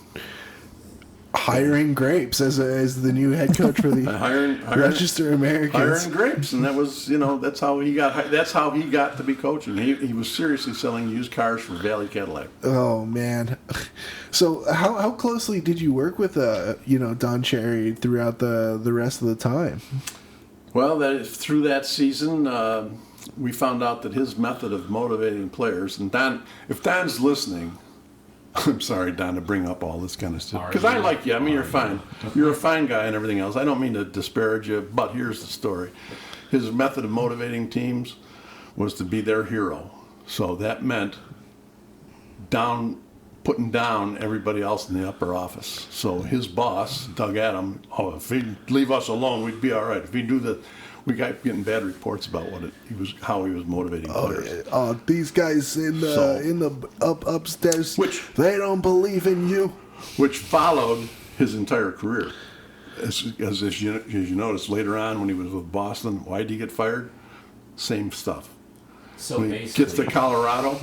Speaker 1: hiring grapes as the new head coach for the Rochester Americans.
Speaker 4: Hiring grapes, and that was, that's how he got to be coaching. He was seriously selling used cars for Valley Cadillac.
Speaker 1: Oh man! So how closely did you work with Don Cherry throughout the rest of the time?
Speaker 4: Well, through that season, we found out that his method of motivating players, and Don, if Don's listening, I'm sorry, Don, to bring up all this kind of stuff. Because I like you. I mean, you're fine. You're a fine guy and everything else. I don't mean to disparage you, but here's the story. His method of motivating teams was to be their hero. So that meant putting down everybody else in the upper office. So his boss, Doug Adam, if he'd leave us alone, we'd be all right. If he'd do the... We got getting bad reports about how he was motivating players.
Speaker 1: These guys in the upstairs, they don't believe in you.
Speaker 4: Which followed his entire career. As you notice later on when he was with Boston, why did he get fired? Same stuff.
Speaker 2: So
Speaker 4: when he gets to Colorado,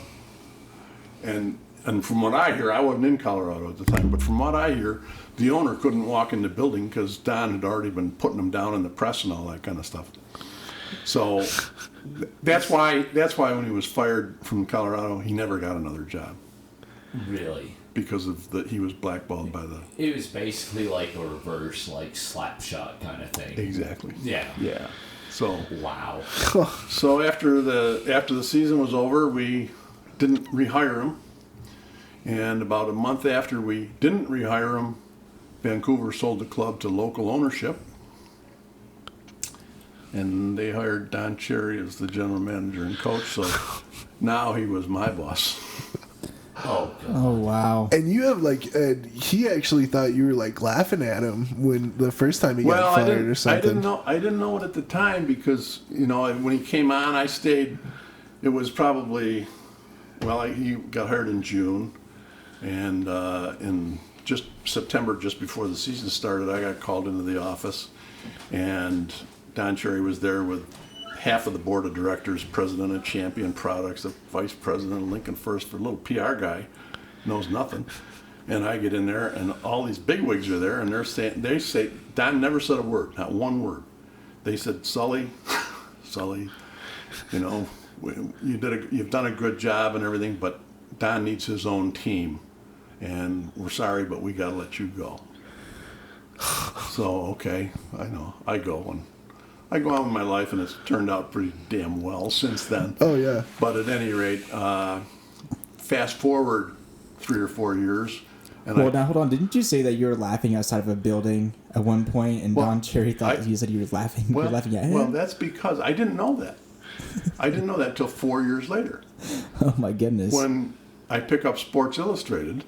Speaker 4: and from what I hear, I wasn't in Colorado at the time, but from what I hear, the owner couldn't walk in the building because Don had already been putting him down in the press and all that kind of stuff. So that's why when he was fired from Colorado, he never got another job.
Speaker 2: Really?
Speaker 4: Because he was blackballed by the...
Speaker 2: It was basically like a reverse, like slap shot kind of thing.
Speaker 4: Exactly.
Speaker 2: Yeah.
Speaker 4: Yeah. So...
Speaker 2: Wow.
Speaker 4: So after the season was over, we didn't rehire him. And about a month after we didn't rehire him, Vancouver sold the club to local ownership. And they hired Don Cherry as the general manager and coach. So now he was my boss.
Speaker 2: Oh, God.
Speaker 3: Oh, wow.
Speaker 1: And you have he actually thought you were laughing at him when the first time he got fired or something.
Speaker 4: I didn't know it at the time because, when he came on, I stayed. It was probably, he got hired in June. And in just September, just before the season started, I got called into the office, and Don Cherry was there with half of the board of directors, president of Champion Products, the vice president of Lincoln First, for a little PR guy, knows nothing. And I get in there, and all these bigwigs are there, and they say, Don never said a word, not one word. They said, Sully, you've done a good job and everything, but Don needs his own team. And we're sorry, but we got to let you go. So, okay, I know. I go on with my life, and it's turned out pretty damn well since then.
Speaker 1: Oh, yeah.
Speaker 4: But at any rate, fast forward 3 or 4 years. And
Speaker 3: now hold on. Didn't you say that you were laughing outside of a building at one point, and Don Cherry thought you said you were laughing? You were laughing at him?
Speaker 4: Well, that's because I didn't know that. I didn't know that until 4 years later.
Speaker 3: Oh, my goodness.
Speaker 4: When I pick up Sports Illustrated,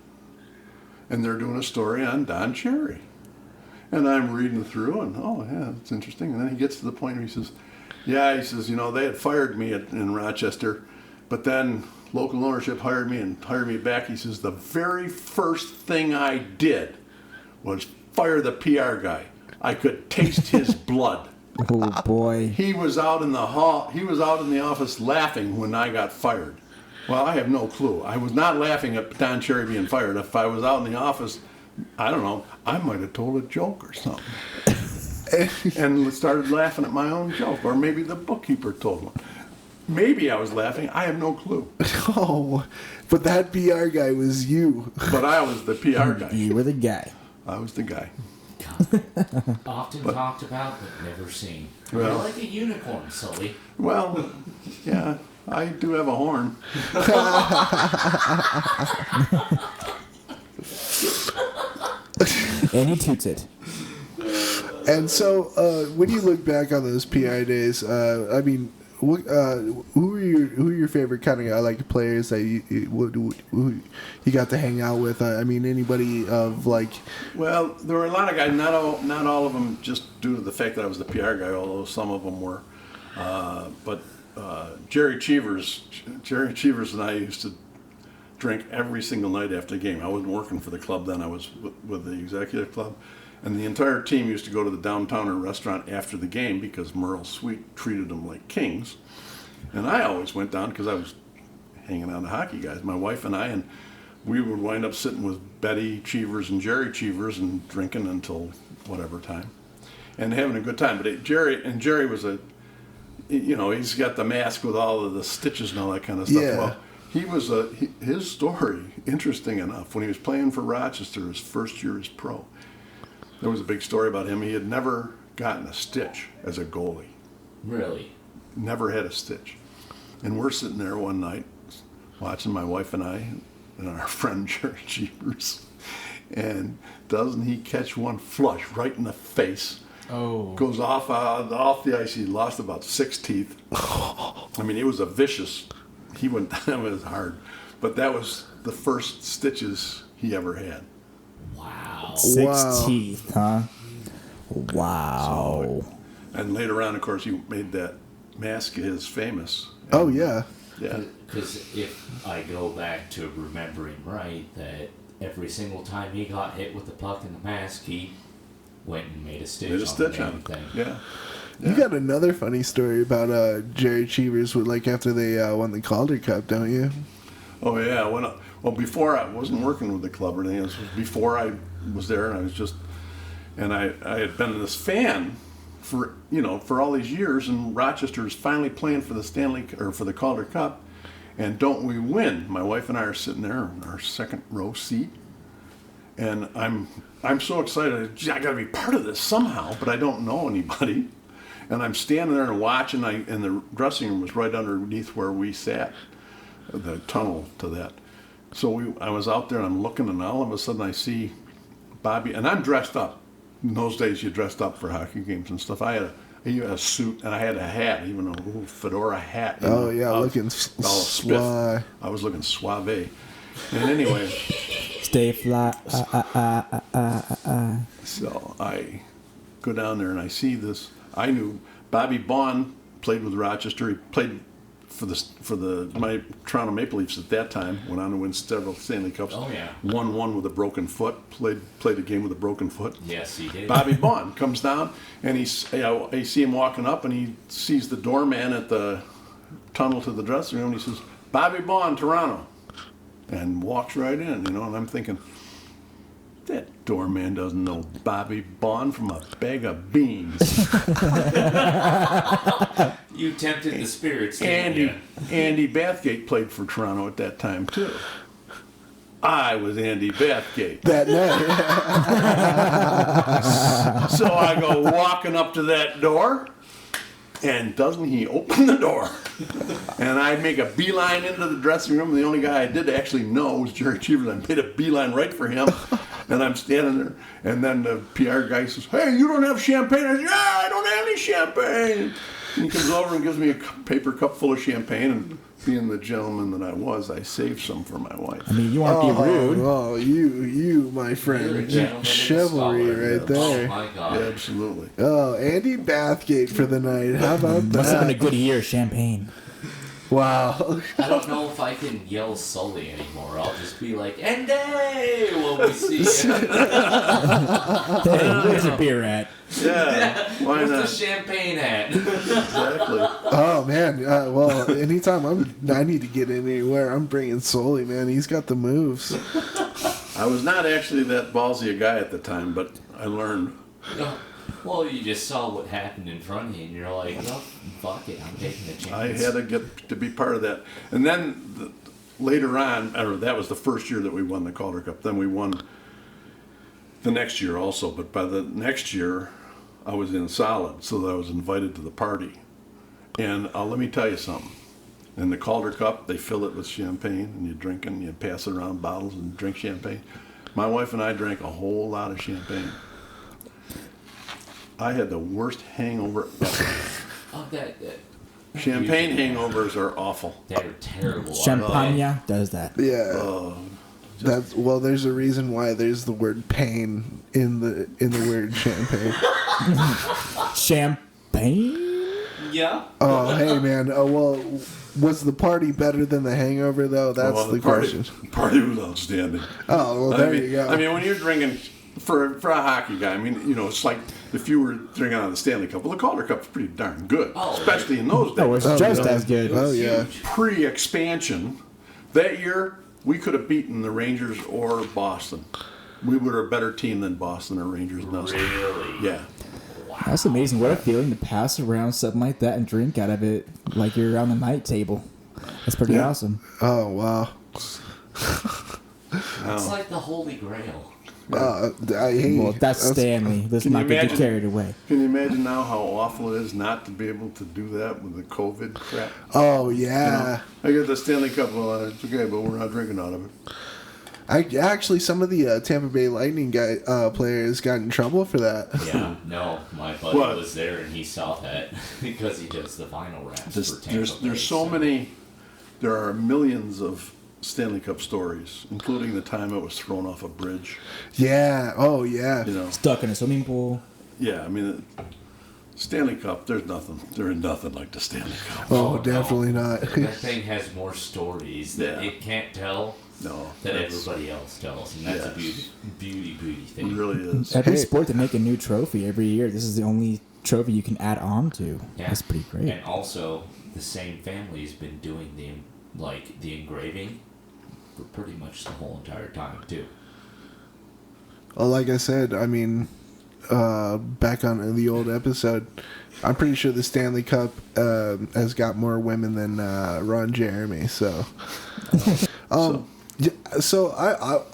Speaker 4: and they're doing a story on Don Cherry. And I'm reading through, and it's interesting. And then he gets to the point where he says, they had fired me in Rochester, but then local ownership hired me back. He says, the very first thing I did was fire the PR guy. I could taste his blood.
Speaker 3: Oh, boy.
Speaker 4: He was out in the hall. He was out in the office laughing when I got fired. Well, I have no clue. I was not laughing at Don Cherry being fired. If I was out in the office, I don't know, I might have told a joke or something. And started laughing at my own joke. Or maybe the bookkeeper told one. Maybe I was laughing. I have no clue.
Speaker 1: Oh, but that PR guy was you.
Speaker 4: But I was the PR guy.
Speaker 3: You were the guy.
Speaker 4: I was the guy.
Speaker 2: Often talked about, but never seen.
Speaker 4: Well,
Speaker 2: You're like a unicorn, Sully.
Speaker 4: Well, yeah. I do have a horn.
Speaker 3: And he toots it.
Speaker 1: And so, when you look back on those PI days, who are your favorite kind of players that you got to hang out with? Anybody of
Speaker 4: Well, there were a lot of guys. Not all of them, just due to the fact that I was the PR guy. Although some of them were, but. Jerry Cheevers and I used to drink every single night after the game. I wasn't working for the club then. I was with the executive club. And the entire team used to go to the Downtowner restaurant after the game because Merle Sweet treated them like kings. And I always went down because I was hanging out with hockey guys, my wife and I, and we would wind up sitting with Betty Cheevers and Jerry Cheevers and drinking until whatever time and having a good time. But Jerry was he's got the mask with all of the stitches and all that kind of stuff.
Speaker 1: Yeah.
Speaker 4: Well, his story, interesting enough, when he was playing for Rochester his first year as pro, there was a big story about him. He had never gotten a stitch as a goalie.
Speaker 2: Really?
Speaker 4: Never had a stitch. And we're sitting there one night watching, my wife and I and our friend Jerry Cheevers, and doesn't he catch one flush right in the face?
Speaker 3: Oh.
Speaker 4: Goes off the ice. He lost about 6 teeth. I mean, it was a vicious. He went down. It was hard, but that was the first stitches he ever had.
Speaker 2: Wow.
Speaker 3: 6 teeth, huh? Wow.
Speaker 4: And later on, of course, he made that mask of his famous.
Speaker 1: Oh, yeah.
Speaker 4: Yeah.
Speaker 2: Because if I go back to remembering right, that every single time he got hit with the puck in the mask, he went and made a stitch on the thing.
Speaker 4: Yeah.
Speaker 1: You got another funny story about Jerry Cheevers with after they won the Calder Cup, don't you?
Speaker 4: Oh yeah. Before I wasn't working with the club or anything. It was before I was there, and I was just, and I had been this fan for all these years, and Rochester is finally playing for the for the Calder Cup, and don't we win? My wife and I are sitting there in our second row seat, and I'm so excited. Gee, I got to be part of this somehow, but I don't know anybody. And I'm standing there and watching, and the dressing room was right underneath where we sat, the tunnel to that. So I was out there and I'm looking, and all of a sudden I see Bobby, and I'm dressed up. In those days you dressed up for hockey games and stuff. I had a suit, and I had a hat, even a little fedora hat.
Speaker 1: Oh, yeah, looking sly.
Speaker 4: I was looking suave. And anyway.
Speaker 3: Stay fly.
Speaker 4: So I go down there and I see this. I knew Bobby Baughan played with Rochester. He played for my Toronto Maple Leafs at that time. Went on to win several Stanley Cups.
Speaker 2: Oh yeah.
Speaker 4: Won one with a broken foot. Played a game with a broken foot.
Speaker 2: Yes, he did.
Speaker 4: Bobby Baughan comes down, and I see him walking up, and he sees the doorman at the tunnel to the dressing room. And he says, "Bobby Baughan, Toronto," and walks right in. And I'm thinking, that doorman doesn't know Bobby Baughan from a bag of beans.
Speaker 2: You tempted the spirits, didn't you?
Speaker 4: Andy Bathgate played for Toronto at that time, too. I was Andy Bathgate.
Speaker 1: That night.
Speaker 4: So I go walking up to that door, and doesn't he open the door? And I make a beeline into the dressing room. The only guy I did actually know was Jerry Cheevers. I made a beeline right for him. And I'm standing there, and then the PR guy says, "Hey, you don't have champagne?" I said, "Yeah, I don't have any champagne." And he comes over and gives me a paper cup full of champagne, and being the gentleman that I was, I saved some for my wife.
Speaker 3: I mean, you aren't being rude.
Speaker 1: Oh, you, my friend. Chivalry right there.
Speaker 2: Oh my God.
Speaker 4: Yeah, absolutely.
Speaker 1: Oh, Andy Bathgate for the night. How about
Speaker 3: Must have been a
Speaker 1: that?
Speaker 3: good year, champagne.
Speaker 1: Wow.
Speaker 2: I don't know if I can yell Sully anymore. I'll just be like, "Andy!" when we see you.
Speaker 3: Hey, where's your beer at?
Speaker 4: Yeah, why
Speaker 2: Where's
Speaker 4: not?
Speaker 2: the champagne at?
Speaker 4: Exactly.
Speaker 1: Oh man. Well, anytime I need to get anywhere, I'm bringing Sully. Man, he's got the moves.
Speaker 4: I was not actually that ballsy a guy at the time, but I learned.
Speaker 2: Well, you just saw what happened in front of you, and you're like, "Well, fuck it, I'm taking a chance."
Speaker 4: I had to get to be part of that. And then later on, or that was the first year that we won the Calder Cup. Then we won the next year also. But by the next year, I was in solid, so that I was invited to the party. And let me tell you something. In the Calder Cup, they fill it with champagne, and you drink it, and you pass it around bottles and drink champagne. My wife and I drank a whole lot of champagne. I had the worst hangover ever.
Speaker 2: Oh, that
Speaker 4: Champagne hangovers are awful.
Speaker 2: they're terrible.
Speaker 3: Champagne does that.
Speaker 1: Yeah. There's a reason why there's the word pain in the word champagne.
Speaker 3: Champagne?
Speaker 2: Yeah.
Speaker 1: Oh, hey man. Oh well, was the party better than the hangover though? That's
Speaker 4: Well,
Speaker 1: the
Speaker 4: party,
Speaker 1: question.
Speaker 4: The party was outstanding.
Speaker 1: Oh well, there you go.
Speaker 4: I mean, when you're drinking for a hockey guy, I mean, you know, it's like if you were drinking out of the Stanley Cup. Well, the Calder Cup's pretty darn good, especially in those days.
Speaker 3: Oh, it's just as good.
Speaker 1: Oh, yeah.
Speaker 4: Pre-expansion, that year we could have beaten the Rangers or Boston. We were a better team than Boston or Rangers.
Speaker 2: Really?
Speaker 4: Yeah.
Speaker 3: That's amazing. What a feeling to pass around something like that and drink out of it like you're on the night table. That's pretty awesome.
Speaker 1: Oh, wow.
Speaker 2: It's like the Holy Grail.
Speaker 3: That's Stanley. Let's not get you carried away.
Speaker 4: Can you imagine now how awful it is not to be able to do that with the COVID crap?
Speaker 1: Oh, yeah.
Speaker 4: I get the Stanley Cup, well, it's okay, but we're not drinking out of it.
Speaker 1: Actually, some of the Tampa Bay Lightning players got in trouble for that.
Speaker 2: Yeah, no, my buddy was there and he saw that because he does the vinyl wraps for Tampa Bay.
Speaker 4: There's so many, there are millions of Stanley Cup stories, including the time it was thrown off a bridge.
Speaker 1: Yeah. Oh, yeah.
Speaker 4: You know.
Speaker 3: Stuck in a swimming pool.
Speaker 4: Yeah, I mean, Stanley Cup. There is nothing like the Stanley Cup.
Speaker 1: Oh, definitely not.
Speaker 2: That thing has more stories that it can't tell.
Speaker 4: No,
Speaker 2: that everybody else tells, and that's a beauty thing.
Speaker 4: It really is.
Speaker 3: Every sport to make a new trophy every year. This is the only trophy you can add on to.
Speaker 2: Yeah.
Speaker 3: That's pretty great.
Speaker 2: And also, the same family's been doing the engraving for pretty much the whole entire time too.
Speaker 1: Well, like I said, I mean, back on the old episode, I'm pretty sure the Stanley Cup has got more women than Ron Jeremy. So, so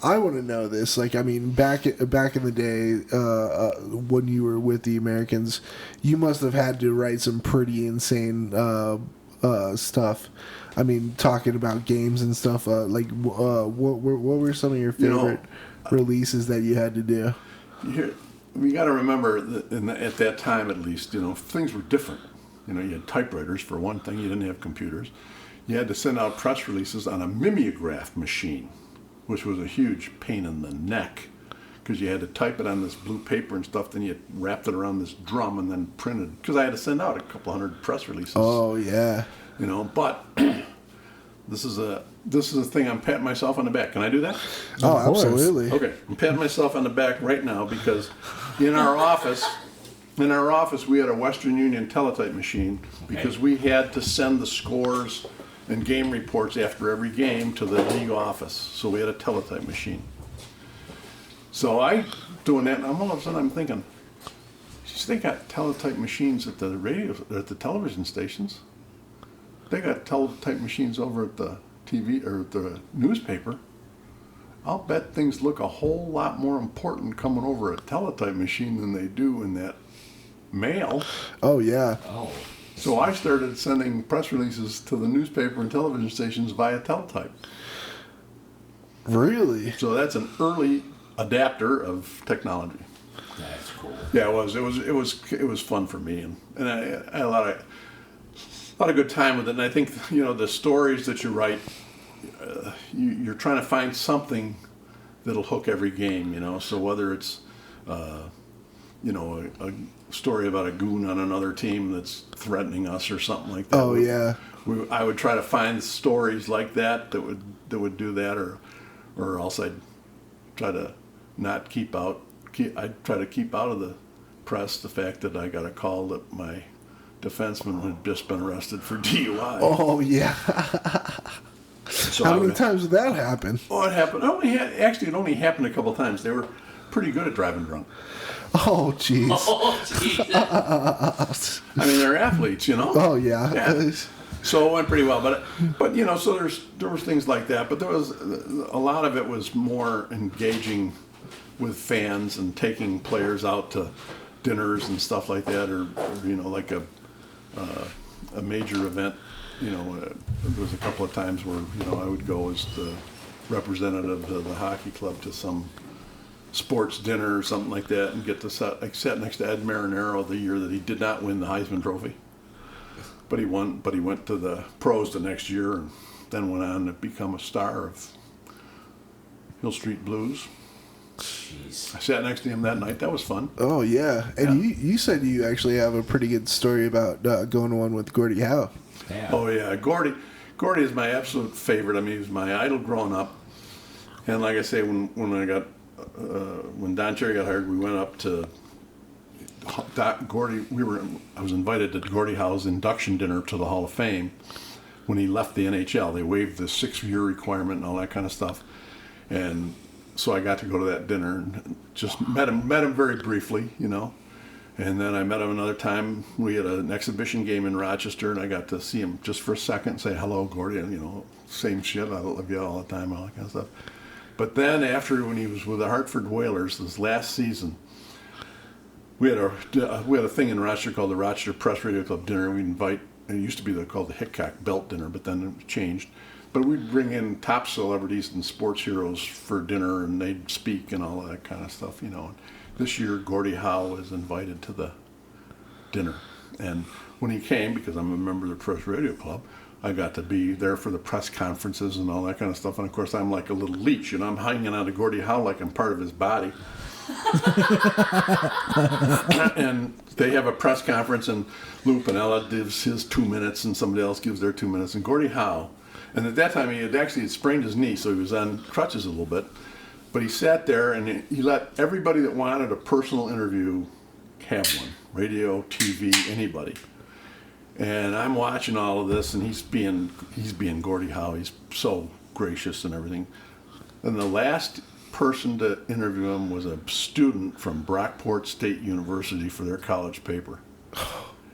Speaker 1: I want to know this. Like, I mean, back in the day, when you were with the Americans, you must have had to write some pretty insane stuff. I mean, talking about games and stuff. What were some of your favorite releases that you had to do?
Speaker 4: You got to remember that at that time, at least, things were different. You had typewriters for one thing. You didn't have computers. You had to send out press releases on a mimeograph machine, which was a huge pain in the neck because you had to type it on this blue paper and stuff. Then you wrapped it around this drum and then printed. Because I had to send out a couple hundred press releases.
Speaker 1: Oh yeah.
Speaker 4: But this is a thing I'm patting myself on the back. Can I do that?
Speaker 1: Oh, absolutely.
Speaker 4: Okay, I'm patting myself on the back right now because in our office we had a Western Union teletype machine because we had to send the scores and game reports after every game to the league office. So we had a teletype machine. So I doing that, and all of a sudden I'm thinking, they got teletype machines at the television stations. They got teletype machines over at the TV or the newspaper. I'll bet things look a whole lot more important coming over a teletype machine than they do in that mail.
Speaker 1: Oh yeah.
Speaker 2: Oh.
Speaker 4: So I started sending press releases to the newspaper and television stations via teletype.
Speaker 1: Really?
Speaker 4: So that's an early adapter of technology.
Speaker 2: That's cool.
Speaker 4: Yeah, it was fun for me, and I had a lot of good time with it. And I think the stories that you write, you're trying to find something that'll hook every game. So whether it's a story about a goon on another team that's threatening us or something like that.
Speaker 1: Oh yeah.
Speaker 4: I would try to find stories like that would do that, or else I'd try to not keep out. I'd try to keep out of the press the fact that I got a call that my defenseman had just been arrested for DUI.
Speaker 1: Oh yeah.
Speaker 4: So
Speaker 1: how many times did that happen?
Speaker 4: Oh, it happened. It only happened a couple times. They were pretty good at driving drunk.
Speaker 1: Oh jeez.
Speaker 2: Oh Jesus.
Speaker 4: I mean, they're athletes,
Speaker 1: Oh yeah.
Speaker 4: So it went pretty well, but so there was things like that, but there was a lot of it was more engaging with fans and taking players out to dinners and stuff like that, or like a major event. There was a couple of times where I would go as the representative of the hockey club to some sports dinner or something like that, and get to sat next to Ed Marinaro the year that he did not win the Heisman Trophy. But he went to the pros the next year and then went on to become a star of Hill Street Blues.
Speaker 2: Jeez.
Speaker 4: I sat next to him that night. That was fun.
Speaker 1: Oh yeah. And you said you actually have a pretty good story about going to one with Gordie Howe.
Speaker 2: Yeah.
Speaker 4: Oh yeah, Gordie is my absolute favorite. I mean, he was my idol growing up. And like I say, when I got when Don Cherry got hired, we went up to Gordie. I was invited to Gordie Howe's induction dinner to the Hall of Fame when he left the NHL. They waived the 6-year requirement and all that kind of stuff, and so I got to go to that dinner and just met him very briefly, you know. And then I met him another time. We had an exhibition game in Rochester, and I got to see him just for a second, say hello, Gordie, and, you know, same shit. I love you all the time, all that kind of stuff. But then after, when he was with the Hartford Whalers this last season, we had a thing in Rochester called the Rochester Press Radio Club dinner. We'd invite, it used to be called the Hickok Belt dinner, but then it changed. But we'd bring in top celebrities and sports heroes for dinner, and they'd speak and all that kind of stuff, you know. This year, Gordie Howe was invited to the dinner. And when he came, because I'm a member of the Press Radio Club, I got to be there for the press conferences and all that kind of stuff. And of course, I'm like a little leech, you know, I'm hanging on to Gordie Howe like I'm part of his body. And they have a press conference, and Lou Piniella gives his 2 minutes, and somebody else gives their 2 minutes. And Gordie Howe, and at that time he had sprained his knee, so he was on crutches a little bit. But he sat there and he let everybody that wanted a personal interview have one. Radio, TV, anybody. And I'm watching all of this, and he's being Gordie Howe. He's so gracious and everything. And the last person to interview him was a student from Brockport State University for their college paper.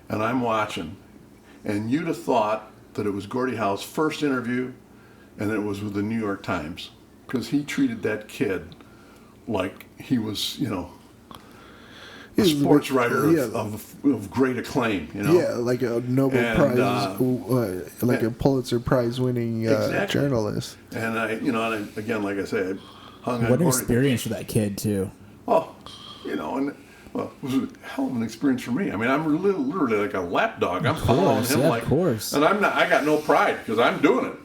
Speaker 4: And I'm watching, and you'd have thought that it was Gordie Howe's first interview, and it was with the New York Times, because he treated that kid like he was, you know, a sports writer of great acclaim, you know.
Speaker 1: Yeah, like a Nobel Prize, like a Pulitzer Prize winning journalist.
Speaker 4: And again, like I said, I hung on
Speaker 3: What an experience for that kid too.
Speaker 4: Oh, you know, and well, it was a hell of an experience for me. I mean, I'm literally like a lapdog. I'm following him like,
Speaker 3: of course.
Speaker 4: And I got no pride because I'm doing it.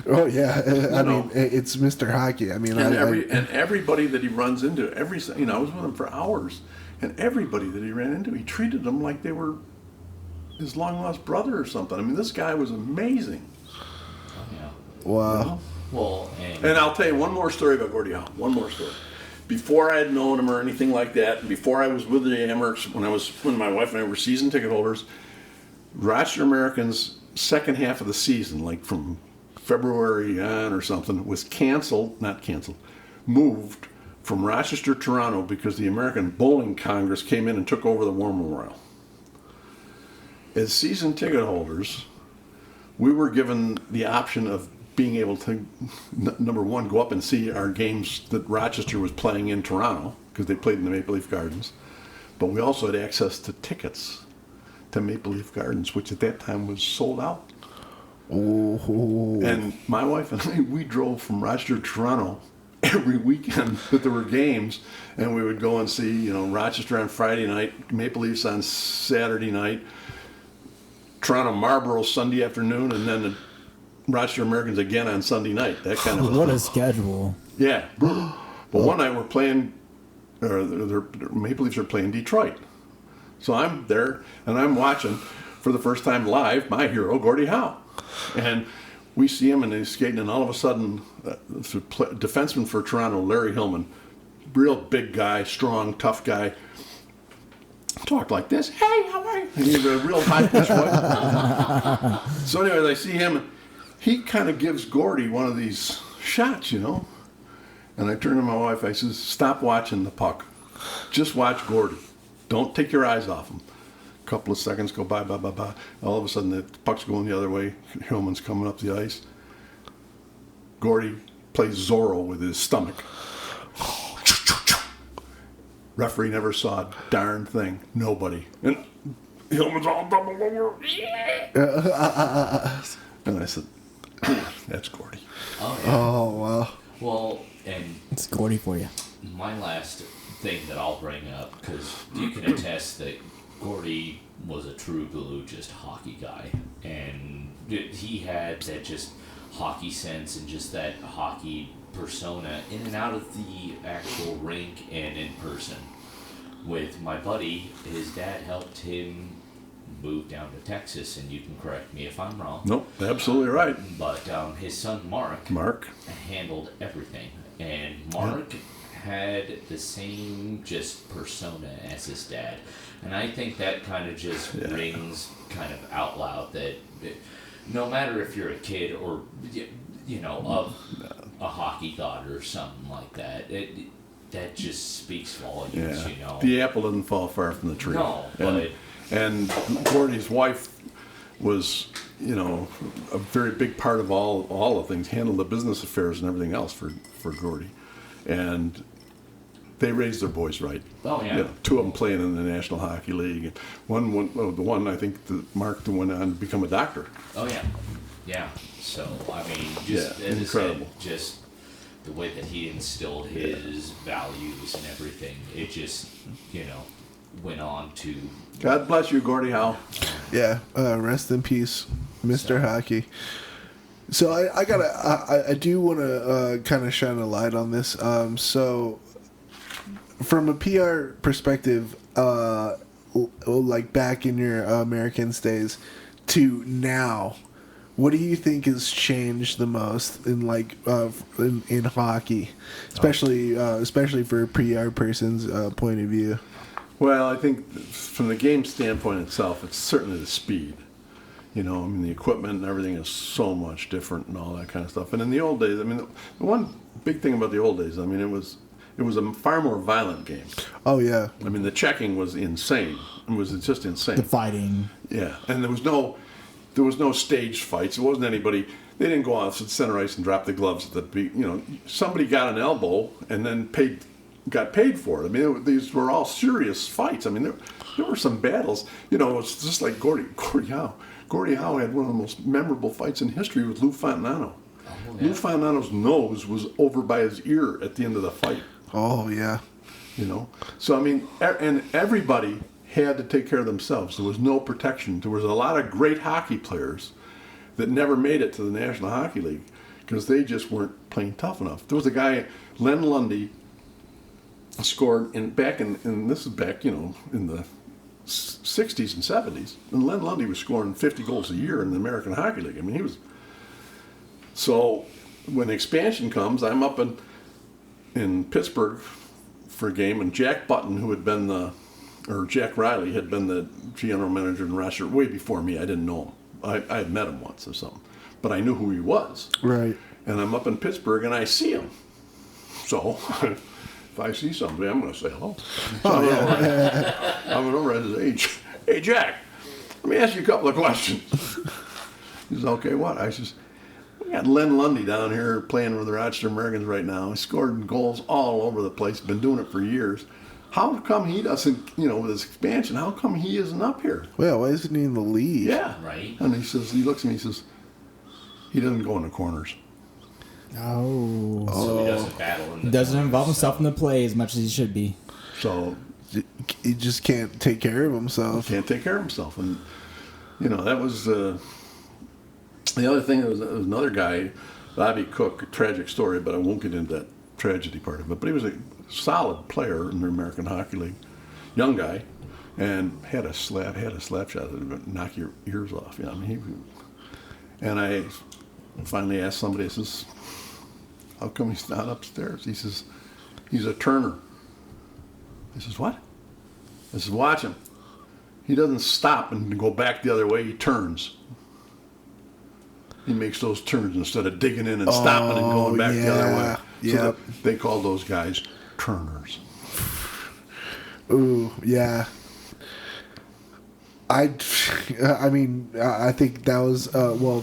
Speaker 1: Oh yeah, I mean, it's Mr. Hockey. I mean,
Speaker 4: and everybody that he runs into, I was with him for hours, and everybody that he ran into, he treated them like they were his long lost brother or something. I mean, this guy was amazing.
Speaker 2: Oh, yeah.
Speaker 1: Wow.
Speaker 4: You know?
Speaker 2: Well,
Speaker 4: and I'll tell you one more story about Gordie Howe. One more story. Before I had known him or anything like that, before I was with the Amerks, when my wife and I were season ticket holders, Rochester Americans' second half of the season, like from February on or something, was moved from Rochester, Toronto, because the American Bowling Congress came in and took over the War Memorial. As season ticket holders, we were given the option of being able to, number one, go up and see our games that Rochester was playing in Toronto, because they played in the Maple Leaf Gardens. But we also had access to tickets to Maple Leaf Gardens, which at that time was sold out.
Speaker 1: Oh.
Speaker 4: And my wife and I, we drove from Rochester to Toronto every weekend that there were games, and we would go and see, Rochester on Friday night, Maple Leafs on Saturday night, Toronto Marlborough Sunday afternoon, and then the Rochester Americans again on Sunday night. That kind of
Speaker 3: what a schedule.
Speaker 4: Yeah. But one night we're playing, the Maple Leafs are playing Detroit. So I'm there, and I'm watching, for the first time live, my hero, Gordie Howe. And we see him, and he's skating, and all of a sudden, the defenseman for Toronto, Larry Hillman, real big guy, strong, tough guy, talked like this. Hey, how are you? And he had a real high-pitched voice. So anyways, I see him. He kind of gives Gordie one of these shots, And I turn to my wife. I says, "Stop watching the puck. Just watch Gordie. Don't take your eyes off him." A couple of seconds go by. All of a sudden, the puck's going the other way. Hillman's coming up the ice. Gordie plays Zorro with his stomach. Referee never saw a darn thing. Nobody. And Hillman's all double over. And I said, "That's Gordie."
Speaker 2: Oh, yeah.
Speaker 1: Oh wow.
Speaker 2: Well, and
Speaker 3: It's Gordie for you.
Speaker 2: my last thing that I'll bring up, because you can attest that Gordie was a true blue just hockey guy, and he had that just hockey sense and just that hockey persona in and out of the actual rink and in person. With my buddy, his dad helped him move down to Texas, and you can correct me if I'm wrong.
Speaker 4: Nope, absolutely right.
Speaker 2: But his son Mark
Speaker 4: Mark.
Speaker 2: handled everything, and Mark had the same just persona as his dad. And I think that kind of just rings kind of out loud that no matter if you're a kid or, of a hockey god or something like that, that just speaks volumes,
Speaker 4: The apple doesn't fall far from the tree.
Speaker 2: No,
Speaker 4: and Gordy's wife was, a very big part of all the things, handled the business affairs and everything else for Gordy. And they raised their boys right.
Speaker 2: Oh, yeah.
Speaker 4: Two of them playing in the National Hockey League. And the one I think Mark went on to become a doctor.
Speaker 2: Oh, yeah. Yeah. So, I mean, just as
Speaker 4: incredible.
Speaker 2: I said, just the way that he instilled his values and everything, it just, went on to...
Speaker 4: God bless you, Gordie Howe.
Speaker 1: Yeah, rest in peace, Mr. Hockey. So I do want to kind of shine a light on this. So from a PR perspective, like back in your Americans days to now, what do you think has changed the most in in hockey, especially for a PR person's point of view?
Speaker 4: Well, I think from the game standpoint itself, it's certainly the speed. The equipment and everything is so much different and all that kind of stuff. And in the old days, the one big thing about the old days, it was a far more violent game.
Speaker 1: Oh, yeah.
Speaker 4: The checking was insane. It was just insane.
Speaker 3: The fighting.
Speaker 4: Yeah, and there was no staged fights. It wasn't anybody. They didn't go off to the center ice and drop the gloves at the beat. Somebody got an elbow and then got paid for it. These were all serious fights. There were some battles. It's just like Gordie Howe. Gordie Howe had one of the most memorable fights in history with Lou Fontanano. Oh, yeah. Lou Fontano's nose was over by his ear at the end of the fight.
Speaker 1: Oh, yeah.
Speaker 4: So, and everybody had to take care of themselves. There was no protection. There was a lot of great hockey players that never made it to the National Hockey League because they just weren't playing tough enough. There was a guy, Len Lundy, scored in this is back, in the 60s and 70s, and Len Lundy was scoring 50 goals a year in the American Hockey League. He was. So when expansion comes, I'm up in Pittsburgh for a game, and Jack Button, who had been Jack Riley had been the general manager in Rochester way before me. I didn't know him. I had met him once or something, but I knew who he was.
Speaker 1: Right.
Speaker 4: And I'm up in Pittsburgh, and I see him. So if I see somebody, I'm going to say hello.
Speaker 1: Oh, yeah.
Speaker 4: I'm going over and say, hey, Jack, let me ask you a couple of questions. He says, okay, what? I says, we got Len Lundy down here playing with the Rochester Americans right now. He scored goals all over the place, been doing it for years. How come he doesn't, with his expansion, how come he isn't up here?
Speaker 1: Well, why isn't he in the league?
Speaker 4: Yeah.
Speaker 2: Right.
Speaker 4: And he looks at me, he says, he doesn't go in the corners.
Speaker 3: Oh.
Speaker 2: So he doesn't battle in the
Speaker 3: Doesn't
Speaker 2: corners,
Speaker 3: involve himself in the play as much as he should be.
Speaker 4: So
Speaker 1: He just can't take care of himself.
Speaker 4: can't take care of himself. And, that was the other thing. There was another guy, Bobby Cook, a tragic story, but I won't get into that tragedy part of it. But he was a solid player in the American Hockey League, young guy, and had a slap shot that would knock your ears off. And I finally asked somebody, I says, how come he's not upstairs? He says, he's a turner. I says, what? I says, watch him. He doesn't stop and go back the other way, he turns. He makes those turns instead of digging in and stopping and going back the other way. So they call those guys turners.
Speaker 1: Ooh, yeah. I think that was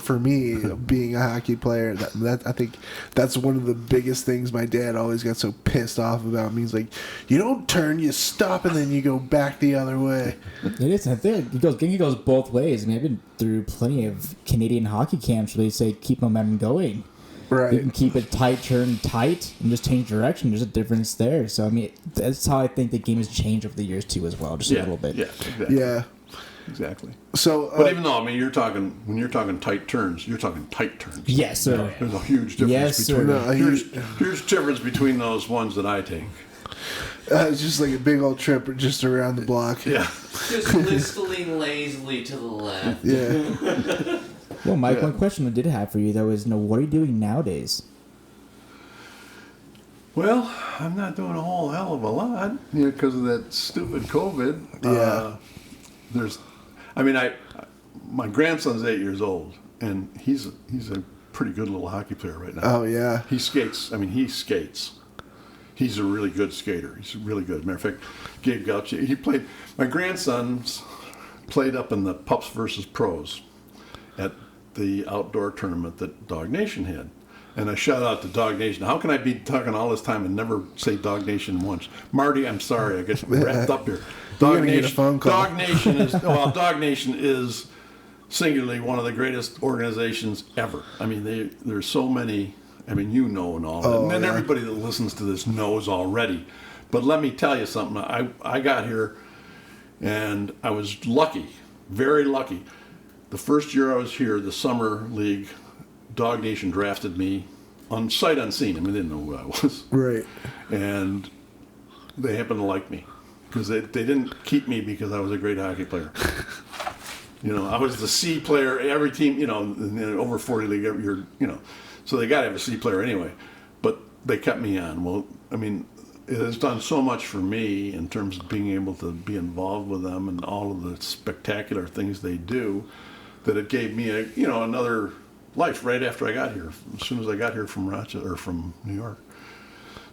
Speaker 1: for me being a hockey player. That I think that's one of the biggest things my dad always got so pissed off about me. He's like, you don't turn, you stop, and then you go back the other way.
Speaker 3: It is. I think it goes both ways. I've been through plenty of Canadian hockey camps where they say keep momentum going.
Speaker 1: Right.
Speaker 3: You can keep it tight and just change direction. There's a difference there. So that's how I think the game has changed over the years too, as well, just a little bit.
Speaker 4: Yeah, exactly.
Speaker 1: Yeah.
Speaker 4: Exactly.
Speaker 1: So,
Speaker 4: but even though when you're talking tight turns, you're talking tight turns.
Speaker 3: Yes, sir.
Speaker 4: There's a huge difference
Speaker 3: Yes,
Speaker 4: between
Speaker 3: sir.
Speaker 4: here's difference between those ones that I take.
Speaker 1: it's just like a big old trip just around the block.
Speaker 4: Yeah.
Speaker 2: Just whistling lazily to the left.
Speaker 1: Yeah.
Speaker 3: Well, Mike, one question I did have for you though is, what are you doing nowadays?
Speaker 4: Well, I'm not doing a whole hell of a lot, because of that stupid COVID.
Speaker 1: Yeah.
Speaker 4: My grandson's 8 years old, and he's a pretty good little hockey player right now.
Speaker 1: Oh yeah.
Speaker 4: He skates. He skates. He's a really good skater. He's really good. Matter of fact, Gabe Gauchi, my grandson's played up in the Pups versus Pros at the outdoor tournament that Dog Nation had. And I shout out to Dog Nation. How can I be talking all this time and never say Dog Nation once? Marty, I'm sorry, I get wrapped up here.
Speaker 1: You're gonna get a phone call.
Speaker 4: Dog Nation is singularly one of the greatest organizations ever. There's so many. And all that. And then everybody that listens to this knows already. But let me tell you something. I got here, and I was lucky, very lucky. The first year I was here, the summer league, Dog Nation drafted me on sight unseen. They didn't know who I was.
Speaker 1: Right.
Speaker 4: And they happened to like me because they didn't keep me because I was a great hockey player. I was the C player. Every team, in over 40 league, so they got to have a C player anyway. But they kept me on. Well, it has done so much for me in terms of being able to be involved with them and all of the spectacular things they do, that it gave me another life right after I got here. As soon as I got here from Rochester or from New York,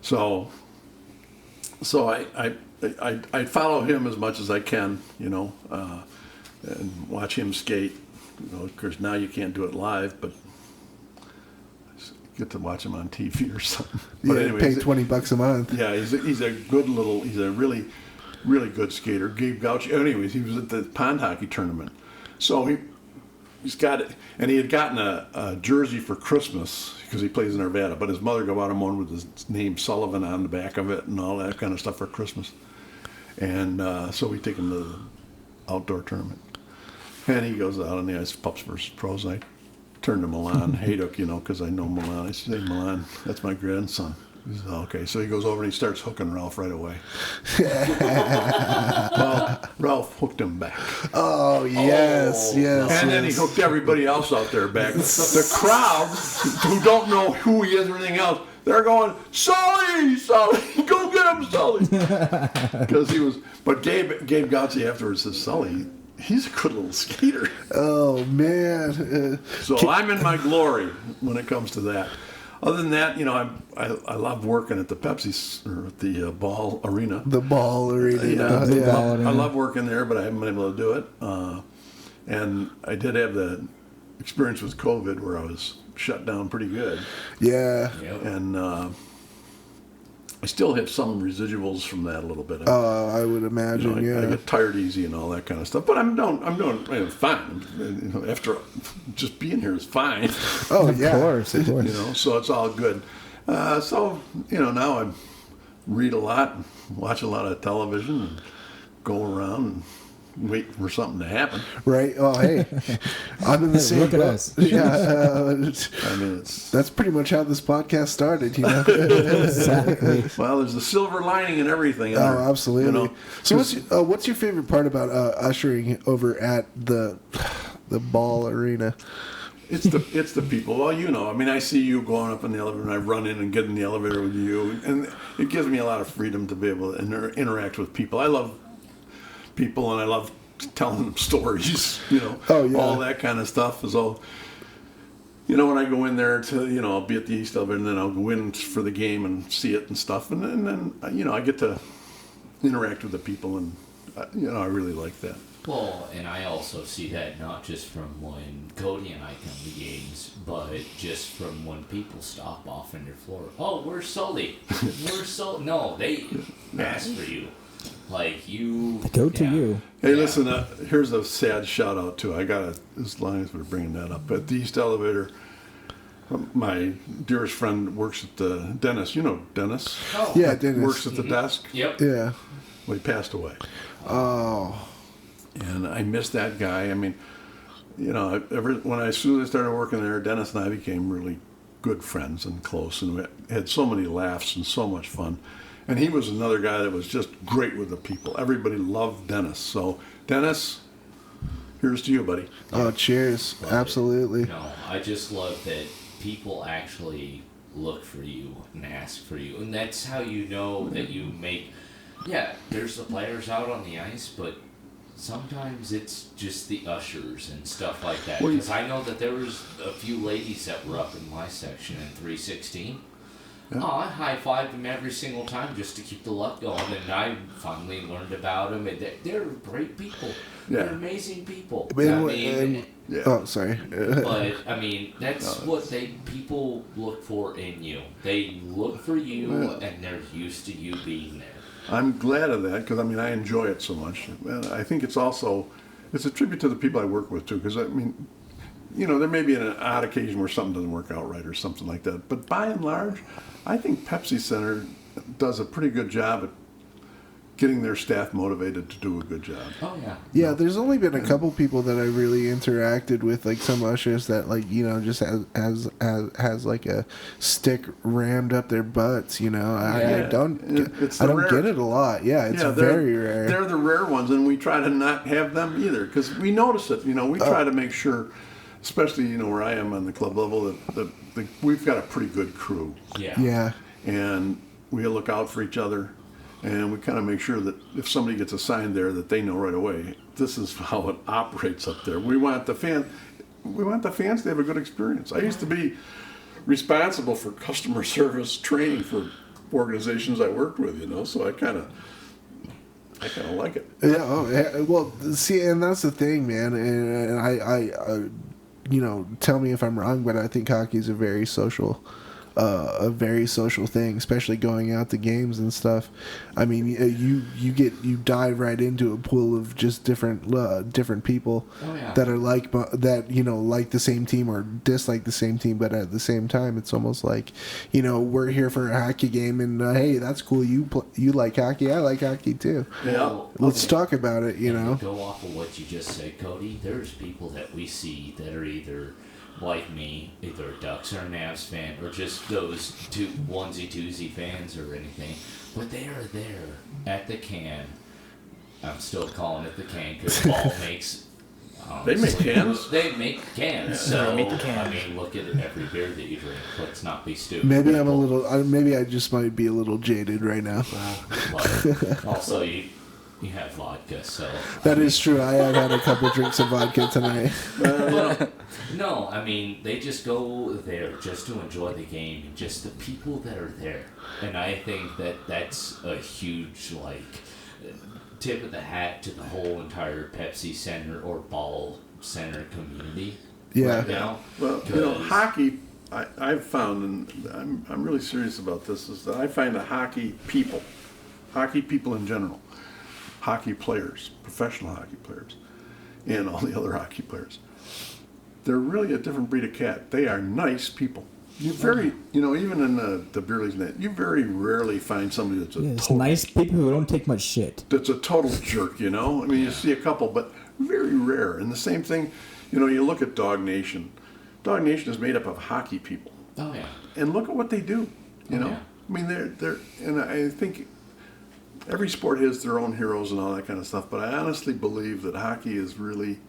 Speaker 4: so I follow him as much as I can, and watch him skate. Of course, now you can't do it live, but get to watch him on TV or something. But
Speaker 1: anyway, pay $20 a month.
Speaker 4: Yeah, he's a really, really good skater. Gabe Gauchi. Anyways, he was at the pond hockey tournament, so he's got it, and he had gotten a jersey for Christmas because he plays in Arvada. But his mother got him one with his name Sullivan on the back of it and all that kind of stuff for Christmas, and so we take him to the outdoor tournament, and he goes out on the ice, Pups versus Pros. And I turned to Milan Hayduk, because I know Milan. I said, "Hey, Milan, that's my grandson." He said, "Okay." So he goes over and he starts hooking Ralph right away. Well, Ralph hooked him back.
Speaker 1: Oh, yes.
Speaker 4: And then he hooked everybody else out there back. The crowd, who don't know who he is or anything else, they're going, "Sully, Sully, go get him, Sully." Because but Gabe Gauchi afterwards says, "Sully, he's a good little skater."
Speaker 1: Oh, man.
Speaker 4: So I'm in my glory when it comes to that. Other than that, I love working at the Pepsi or at the ball arena.
Speaker 1: The ball arena.
Speaker 4: I love working there, but I haven't been able to do it. And I did have the experience with COVID where I was shut down pretty good.
Speaker 1: Yeah.
Speaker 2: Yep.
Speaker 4: And I still have some residuals from that a little bit.
Speaker 1: I would imagine,
Speaker 4: I get tired easy and all that kind of stuff. But I'm doing fine. After just being here is fine.
Speaker 1: Oh,
Speaker 3: Of course.
Speaker 4: So it's all good. Now I read a lot, and watch a lot of television, and go around and wait for something to happen.
Speaker 1: Right. Oh, hey, I'm in the same
Speaker 3: Look at
Speaker 1: boat.
Speaker 3: us.
Speaker 1: Yeah.
Speaker 4: That's
Speaker 1: pretty much how this podcast started,
Speaker 3: Exactly.
Speaker 4: Well, there's the silver lining and everything.
Speaker 1: Oh, absolutely. So what's your favorite part about ushering over at the ball arena?
Speaker 4: It's the people. Well, I see you going up in the elevator, and I run in and get in the elevator with you, and it gives me a lot of freedom to be able to interact with people. I love people, and I love telling them stories,
Speaker 1: Oh, yeah.
Speaker 4: all that kind of stuff. So, when I go in there I'll be at the East elevator, and then I'll go in for the game and see it and stuff, and then I get to interact with the people, and I really like that.
Speaker 2: Well, and I also see that not just from when Cody and I come to games, but just from when people stop off on your floor. "Oh, where's Sully? Where's Sully?" No, they ask for you. Like you.
Speaker 3: Go to you.
Speaker 4: Hey, listen, here's a sad shout out too. I got as long as we're bringing that up. At the East elevator, my dearest friend works at the Dennis. You know Dennis?
Speaker 2: Oh.
Speaker 1: Yeah, Dennis.
Speaker 4: Works at the desk.
Speaker 2: Yep.
Speaker 1: Yeah.
Speaker 4: Well, he passed away.
Speaker 1: Oh.
Speaker 4: And I miss that guy. When as soon as I started working there, Dennis and I became really good friends and close, and we had so many laughs and so much fun. And he was another guy that was just great with the people. Everybody loved Dennis. So, Dennis, here's to you, buddy.
Speaker 1: Oh, cheers.
Speaker 2: Love
Speaker 1: Absolutely.
Speaker 2: it. No, I just love that people actually look for you and ask for you. And that's how you know that you make... Yeah, there's the players out on the ice, but sometimes it's just the ushers and stuff like that. Because I know that there was a few ladies that were up in my section in 316. Yeah. Oh, I high-fived them every single time just to keep the luck going, and I finally learned about them. And they're great people. Yeah. They're amazing people.
Speaker 1: Oh, sorry.
Speaker 2: But, I mean, that's what people look for in you. They look for you, and they're used to you being there.
Speaker 4: I'm glad of that, because, I mean, I enjoy it so much. And I think it's also, it's a tribute to the people I work with, too, because, I mean, you know, there may be an odd occasion where something doesn't work out right or something like that. But by and large, I think Pepsi Center does a pretty good job at getting their staff motivated to do a good job.
Speaker 2: Oh, yeah.
Speaker 1: Yeah, there's only been a couple people that I really interacted with, like some ushers that, like, you know, just has like a stick rammed up their butts, you know. I don't get it a lot. Yeah, it's very rare.
Speaker 4: They're the rare ones, and we try to not have them either, because we notice it. You know, we try to make sure, especially, you know, where I am on the club level, that we've got a pretty good crew.
Speaker 2: Yeah.
Speaker 1: Yeah.
Speaker 4: And we look out for each other. And we kind of make sure that if somebody gets assigned there, that they know right away, this is how it operates up there. We want the fans to have a good experience. I used to be responsible for customer service training for organizations I worked with, you know, so I kind of like it.
Speaker 1: Yeah. Well, see, and that's the thing, man. And I you know, tell me if I'm wrong, but I think hockey is a very social thing, especially going out to games and stuff. I mean, you dive right into a pool of just different people that are like the same team or dislike the same team, but at the same time, it's almost like, you know, we're here for a hockey game, and hey, that's cool. You like hockey, I like hockey too.
Speaker 4: Yeah,
Speaker 1: let's talk about it. You know,
Speaker 2: go off of what you just said, Cody. There's people that we see that are either like me, either a Ducks or a Navs fan, or just those two onesie-twosie fans or anything, but they are there at the can. I'm still calling it the can because Ball makes...
Speaker 4: they make cans?
Speaker 2: They make cans.
Speaker 3: Yeah,
Speaker 2: so,
Speaker 3: they make the cans.
Speaker 2: I mean, look at every beer that you drink. Let's not be stupid.
Speaker 1: Maybe I'm a little... maybe I just might be a little jaded right now.
Speaker 2: But also, you have vodka, so...
Speaker 1: That is true. I have had a couple drinks of vodka tonight.
Speaker 2: No, I mean, they just go there just to enjoy the game and just the people that are there. And I think that that's a huge, like, tip of the hat to the whole entire Pepsi Center or Ball Center community.
Speaker 1: Yeah.
Speaker 2: Right now.
Speaker 4: Well, you know, hockey, I've found, and I'm really serious about this, is that I find that hockey people in general, hockey players, professional hockey players, and all the other hockey players, they're really a different breed of cat. They are nice people. You know, even in the beer leagues, you very rarely find somebody that's
Speaker 3: total, nice people who don't take much shit.
Speaker 4: That's a total jerk, you know? I mean, you see a couple, but very rare. And the same thing, you know, you look at Dog Nation. Dog Nation is made up of hockey people.
Speaker 2: Oh, yeah.
Speaker 4: And look at what they do, you know?
Speaker 2: Yeah.
Speaker 4: I mean, they're, and I think every sport has their own heroes and all that kind of stuff, but I honestly believe that hockey is really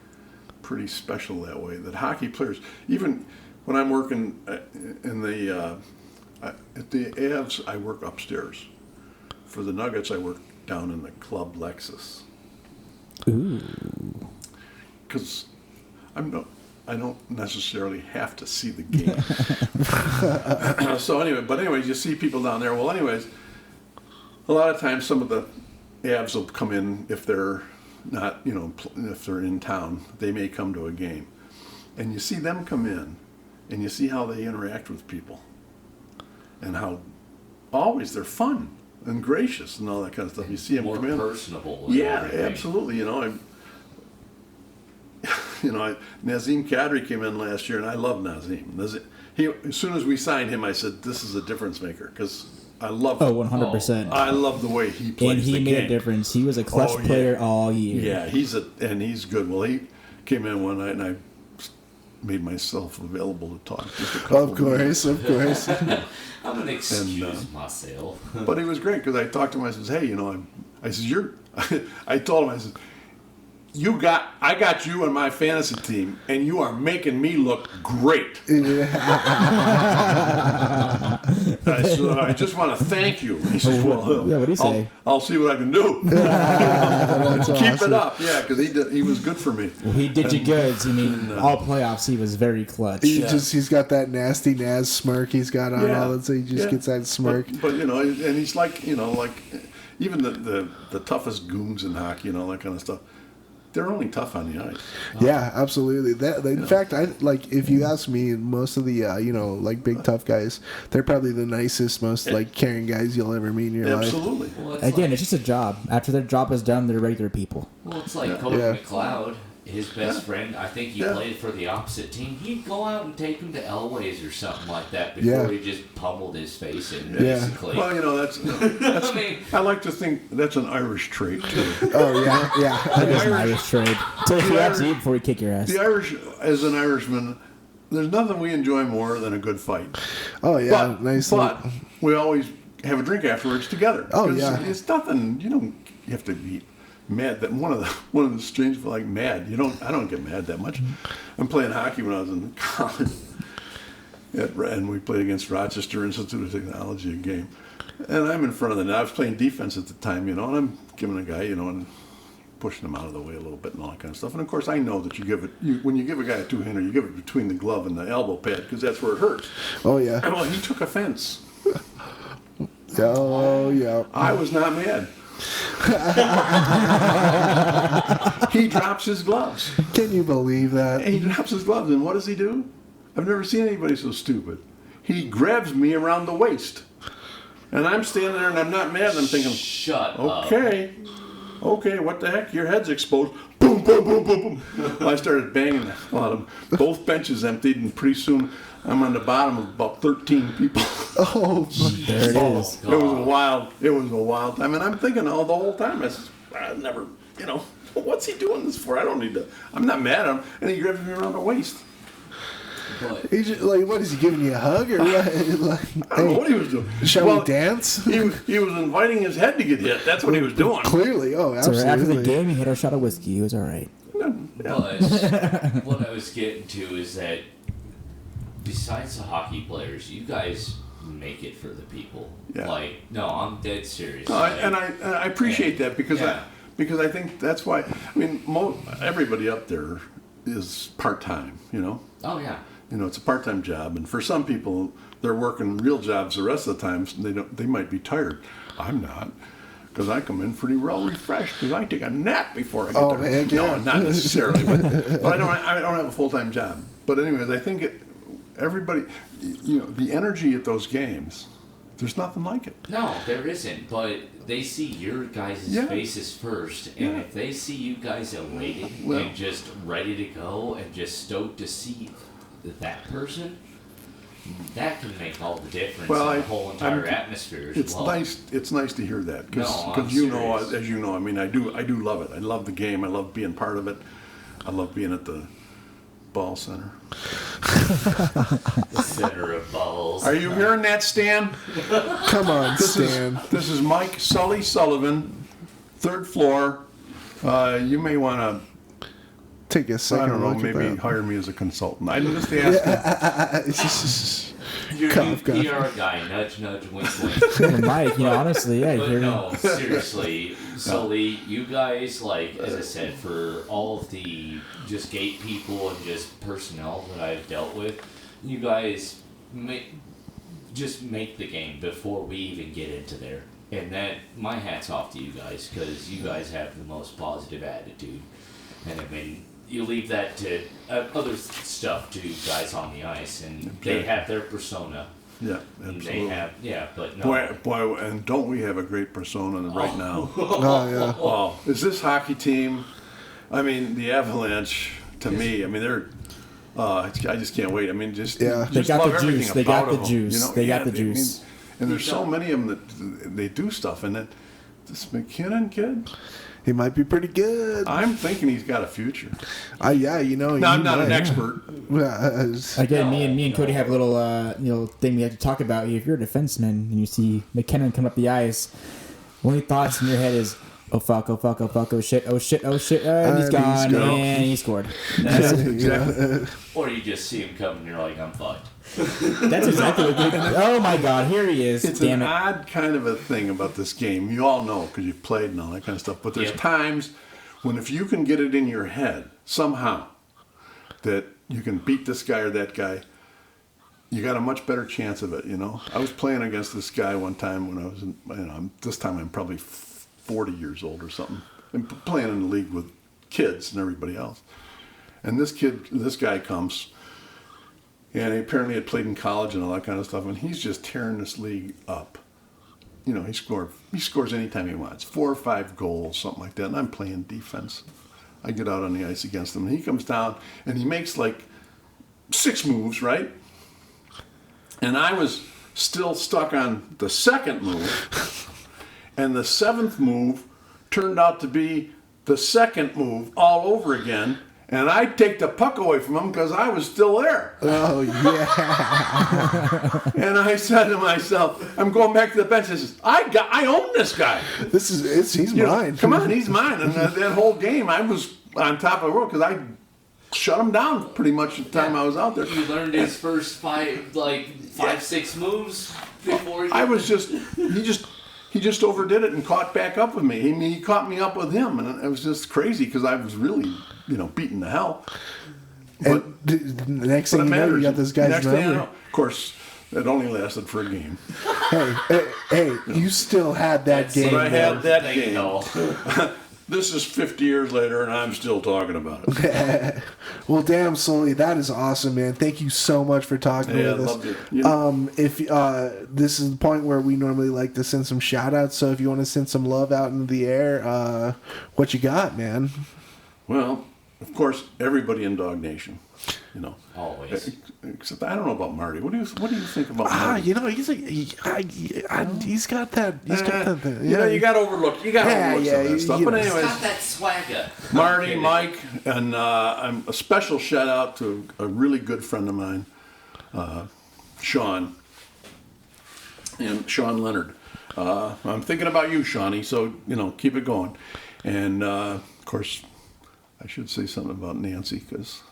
Speaker 4: pretty special that way. That hockey players, even when I'm working in the at the Avs, I work upstairs. For the Nuggets, I work down in the Club Lexus.
Speaker 3: Ooh.
Speaker 4: Because I don't necessarily have to see the game. So anyways, you see people down there. Well, anyways, a lot of times some of the Avs will come in if they're not, you know, if they're in town, they may come to a game. And you see them come in, and you see how they interact with people. And how always they're fun and gracious and all that kind of stuff. You see them come in.
Speaker 2: More personable.
Speaker 4: Yeah, absolutely. You know, Nazem Kadri came in last year, and I love Nazem. As soon as we signed him, I said, this is a difference maker, because I love him.
Speaker 3: 100%.
Speaker 4: I love the way he plays.
Speaker 3: And he made a difference. He was a clutch player all year.
Speaker 4: Yeah, he's good. Well, he came in one night, and I made myself available to talk. Just a couple
Speaker 1: Of course.
Speaker 2: I'm going to excuse myself.
Speaker 4: But he was great, because I talked to him. I says, hey, you know, I told him, I said, I got you on my fantasy team, and you are making me look great.
Speaker 1: Yeah.
Speaker 4: I said, I just want to thank you. He says, well,
Speaker 3: Yeah, what'd he say?
Speaker 4: I'll see what I can do.
Speaker 1: That's
Speaker 4: Keep
Speaker 1: awesome.
Speaker 4: it up. Yeah, because he was good for me.
Speaker 3: Well, he did you goods. I mean, all playoffs, he was very clutch.
Speaker 1: He's got that nasty Naz smirk he's got on all the time. He just gets that smirk.
Speaker 4: But and he's like, like even the toughest goons in hockey and all that kind of stuff. They're only tough on the ice.
Speaker 1: Yeah, absolutely. In fact, I like if you ask me, most of the like big tough guys, they're probably the nicest, most like caring guys you'll ever meet in your life.
Speaker 4: Absolutely.
Speaker 2: Well,
Speaker 3: Again, it's just a job. After their job is done, they're regular people.
Speaker 2: Well, it's like Cody McLeod, his best friend. I think he played for the opposite team. He'd go out and take him to Elway's or something like that before he just pummeled his face in, basically.
Speaker 4: Well, that's
Speaker 2: I mean,
Speaker 4: I like to think that's an Irish trait too.
Speaker 1: Oh yeah.
Speaker 3: That is an Irish trade. So if you have to eat before we kick your ass.
Speaker 4: The Irish, as an Irishman, there's nothing we enjoy more than a good fight.
Speaker 1: Oh yeah.
Speaker 4: But we always have a drink afterwards together.
Speaker 1: Oh
Speaker 4: 'Cause
Speaker 1: yeah.
Speaker 4: It's nothing. You have to be mad. That one of the strange, like mad. I don't get mad that much. I'm playing hockey when I was in college, and we played against Rochester Institute of Technology a game, and I'm in front of the net. I was playing defense at the time, and I'm giving a guy, and pushing him out of the way a little bit and all that kind of stuff. And of course, I know that when you give a guy a two-hander, you give it between the glove and the elbow pad because that's where it hurts.
Speaker 1: Oh yeah.
Speaker 4: And well, he took offense.
Speaker 1: Oh yeah.
Speaker 4: I was not mad. He drops his gloves.
Speaker 1: Can you believe that?
Speaker 4: And he drops his gloves, and what does he do? I've never seen anybody so stupid. He grabs me around the waist. And I'm standing there, and I'm not mad, and I'm thinking,
Speaker 2: shut up.
Speaker 4: okay, what the heck? Your head's exposed. Boom, boom, boom, boom, boom. Well, I started banging a lot of them. Both benches emptied, and pretty soon I'm on the bottom of about 13 people.
Speaker 1: Oh,
Speaker 3: There it is.
Speaker 4: It was a wild time, and I'm thinking the whole time, I never, what's he doing this for? I don't need to. I'm not mad at him, and he grabs me around the waist.
Speaker 2: But
Speaker 1: he's just, like, what is he giving you a hug or what? Like,
Speaker 4: I don't know what he was doing.
Speaker 1: Shall we dance?
Speaker 4: He was inviting his head to get hit. That's what he was doing.
Speaker 1: Clearly,
Speaker 3: So
Speaker 1: absolutely.
Speaker 3: after the game, he hit our shot of whiskey. He was all right.
Speaker 2: But what I was getting to is that besides the hockey players, you guys make it for the people.
Speaker 4: Yeah.
Speaker 2: Like, no, I'm dead serious.
Speaker 4: And I appreciate that because I think that's why. I mean, everybody up there is part time.
Speaker 2: Oh yeah.
Speaker 4: It's a part time job, and for some people, they're working real jobs the rest of the time. So they might be tired. I'm not. Because I come in pretty well refreshed. Because I take a nap before I get there.
Speaker 1: Heck yeah.
Speaker 4: No, not necessarily. But I don't have a full time job. But anyways, I think everybody, the energy at those games, there's nothing like it.
Speaker 2: No, there isn't. But they see your guys' faces first, and if they see you guys elated and just ready to go and just stoked to see that person, that can make all the difference in the whole entire atmosphere as well.
Speaker 4: It's nice to hear that because
Speaker 2: I'm serious.
Speaker 4: as you know, I mean, I do love it. I love the game. I love being part of it. I love being at the ball center.
Speaker 2: The center of balls.
Speaker 4: Are you hearing that, Stan?
Speaker 1: Come on, Stan.
Speaker 4: This is Mike Sully Sullivan, third floor. You may want to.
Speaker 1: Take a second.
Speaker 4: I don't know.
Speaker 1: look at
Speaker 4: Maybe
Speaker 1: that.
Speaker 4: hire me as a consultant. I'm just asking.
Speaker 2: You're
Speaker 1: Cough, cough.
Speaker 2: a PR guy. Nudge, nudge, wink, wink.
Speaker 3: Well, Mike, honestly, yeah.
Speaker 2: But
Speaker 3: You're,
Speaker 2: no, seriously, Sully, you guys, like, as I said, for all of the just gate people and just personnel that I've dealt with, you guys just make the game before we even get into there. And that, my hat's off to you guys, because you guys have the most positive attitude. And I mean, you leave that to other stuff to guys on the ice, and they have their persona.
Speaker 4: Yeah,
Speaker 2: And
Speaker 4: absolutely.
Speaker 2: they have, but no.
Speaker 4: Boy, and don't we have a great persona right now?
Speaker 1: Oh yeah.
Speaker 4: Oh, is this hockey team? I mean, the Avalanche. To me, I mean, they're. I just can't wait. I mean, just
Speaker 1: They
Speaker 4: just
Speaker 3: got
Speaker 4: love
Speaker 3: the
Speaker 4: everything
Speaker 3: juice. They
Speaker 4: about
Speaker 3: got the
Speaker 4: them,
Speaker 3: juice. They got the juice.
Speaker 4: And there's so many of them that they do stuff, and that this McKinnon kid.
Speaker 1: He might be pretty good.
Speaker 4: I'm thinking he's got a future.
Speaker 1: Yeah,
Speaker 4: No, I'm not an expert.
Speaker 3: Again, me and Cody have a little thing we have to talk about. If you're a defenseman and you see McKinnon come up the ice, only thoughts in your head is, oh fuck, oh fuck, oh fuck, oh shit, oh shit, oh shit, and he's gone, and he scored.
Speaker 2: Or you just see him come and you're like, I'm fucked.
Speaker 3: That's exactly what they Oh my god, here he is.
Speaker 4: It's
Speaker 3: Damn
Speaker 4: an
Speaker 3: it.
Speaker 4: odd kind of a thing about this game. You all know because you've played and all that kind of stuff. But there's times when if you can get it in your head somehow that you can beat this guy or that guy, you got a much better chance of it, you know. I was playing against this guy one time when I was in, this time I'm probably 40 years old or something. And playing in the league with kids and everybody else. And this guy comes, and he apparently had played in college and all that kind of stuff, and he's just tearing this league up. You know, he scores anytime he wants, 4 or 5 goals, something like that, and I'm playing defense. I get out on the ice against him, and he comes down, and he makes like 6 moves, right? And I was still stuck on the second move, and the 7th move turned out to be the second move all over again, and I take the puck away from him because I was still there.
Speaker 1: Oh, yeah.
Speaker 4: And I said to myself, I'm going back to the bench. I says, I own this guy.
Speaker 1: He's
Speaker 4: You know,
Speaker 1: mine.
Speaker 4: come on, he's mine. And that whole game, I was on top of the world because I shut him down pretty much the time I was out there.
Speaker 2: You learned his first 5, 6 moves before.
Speaker 4: I was he just overdid it and caught back up with me. He caught me up with him, and it was just crazy because I was really, beating the hell. But
Speaker 1: And the next thing you know, you got this guy's
Speaker 4: next thing I
Speaker 1: number.
Speaker 4: know, of course, it only lasted for a game.
Speaker 1: Hey, you still had that game.
Speaker 4: But I had that
Speaker 2: Thank
Speaker 4: game.
Speaker 2: you.
Speaker 4: This is 50 years later, and I'm still talking about it.
Speaker 1: Well, damn, Sully, that is awesome, man. Thank you so much for talking
Speaker 4: Yeah, I
Speaker 1: with us.
Speaker 4: loved it. You know,
Speaker 1: If this is the point where we normally like to send some shout outs, so if you want to send some love out into the air, what you got, man?
Speaker 4: well, of course, everybody in Dog Nation,
Speaker 2: Always.
Speaker 4: Except I don't know about Marty. What do you think about Marty?
Speaker 1: He's got that. He's got that.
Speaker 4: You got to overlook. You got to overlook some of that stuff. But
Speaker 2: He's
Speaker 4: anyways,
Speaker 2: got that swagger.
Speaker 4: Marty, Mike, and I'm a special shout out to a really good friend of mine, Sean, and Sean Leonard. I'm thinking about you, Shawnee. So keep it going. And of course, I should say something about Nancy because.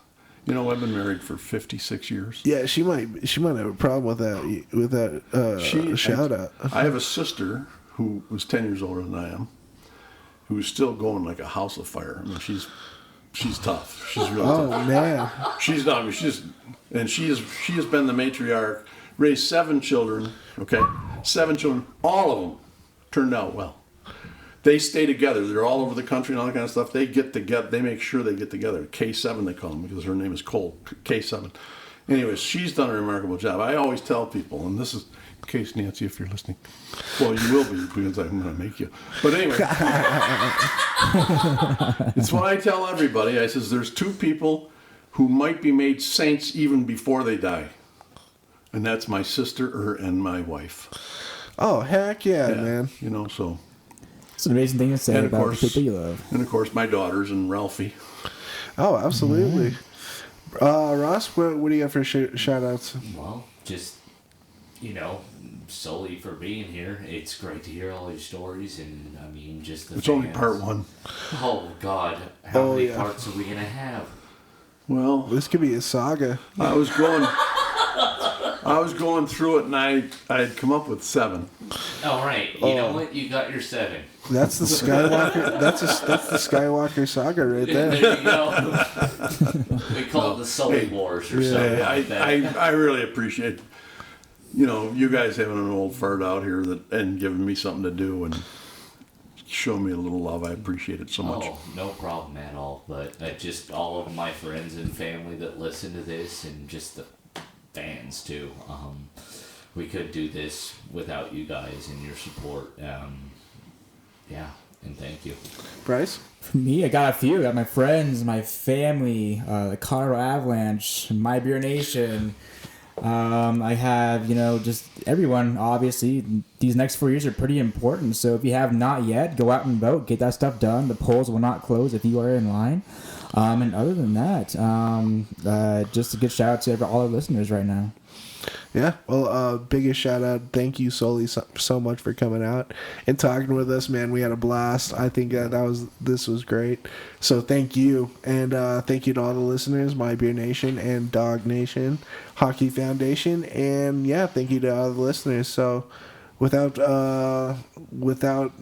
Speaker 4: I've been married for 56 years.
Speaker 1: Yeah, she might have a problem with that shout out.
Speaker 4: I have a sister who was 10 years older than I am, who's still going like a house of fire. I mean, she's tough. She's really tough.
Speaker 1: Oh man,
Speaker 4: She's not. I mean, she has been the matriarch, raised 7 children. Okay, 7 children. All of them turned out well. They stay together. They're all over the country and all that kind of stuff. They get together. They make sure they get together. K7 they call them because her name is Cole. K7. Anyways, she's done a remarkable job. I always tell people, and this is in case Nancy, if you're listening, well, you will be because I'm going to make you. But anyway, it's what I tell everybody. I says there's 2 people who might be made saints even before they die, and that's my sister and my wife.
Speaker 1: oh heck yeah, man.
Speaker 4: So.
Speaker 3: It's an amazing thing to say
Speaker 4: And of
Speaker 3: about
Speaker 4: course-
Speaker 3: the people you love.
Speaker 4: And of course, my daughters and Ralphie.
Speaker 1: Oh, absolutely. Ross, what do you got for shout outs?
Speaker 2: Well, just, Sully for being here. It's great to hear all your stories, and I mean, just the
Speaker 4: It's only
Speaker 2: fans.
Speaker 4: part 1.
Speaker 2: Oh, God. How many
Speaker 1: yeah.
Speaker 2: parts are we going to have?
Speaker 4: Well,
Speaker 1: This could be a saga.
Speaker 4: I was going through it, and I had come up with 7.
Speaker 2: All right. You know what? You got your 7.
Speaker 1: That's the Skywalker. that's the Skywalker saga right
Speaker 2: There
Speaker 1: there.
Speaker 2: you go. We call it the Sully Wars or something like that.
Speaker 4: I really appreciate, you guys having an old fart out here and giving me something to do and showing me a little love. I appreciate it so much.
Speaker 2: Oh, no problem at all. But just all of my friends and family that listen to this, and just the fans too. We could do this without you guys and your support. Yeah, and thank you.
Speaker 1: Bryce?
Speaker 3: For me, I got a few. I got my friends, my family, the Colorado Avalanche, My Beer Nation. I have, just everyone, obviously. These next 4 years are pretty important. So if you have not yet, go out and vote. Get that stuff done. The polls will not close if you are in line. And other than that, just a good shout out to all our listeners right now.
Speaker 1: Yeah, well, biggest shout out. Thank you, Sully, so much for coming out and talking with us, man. We had a blast. I think this was great. So thank you, and thank you to all the listeners, My Beer Nation and Dog Nation, Hockey Foundation, and yeah, thank you to all the listeners. So without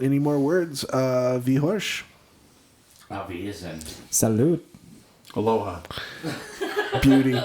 Speaker 1: any more words, vi hörs.
Speaker 2: Auf Wiedersehen.
Speaker 3: Salute.
Speaker 4: Aloha.
Speaker 1: Beauty.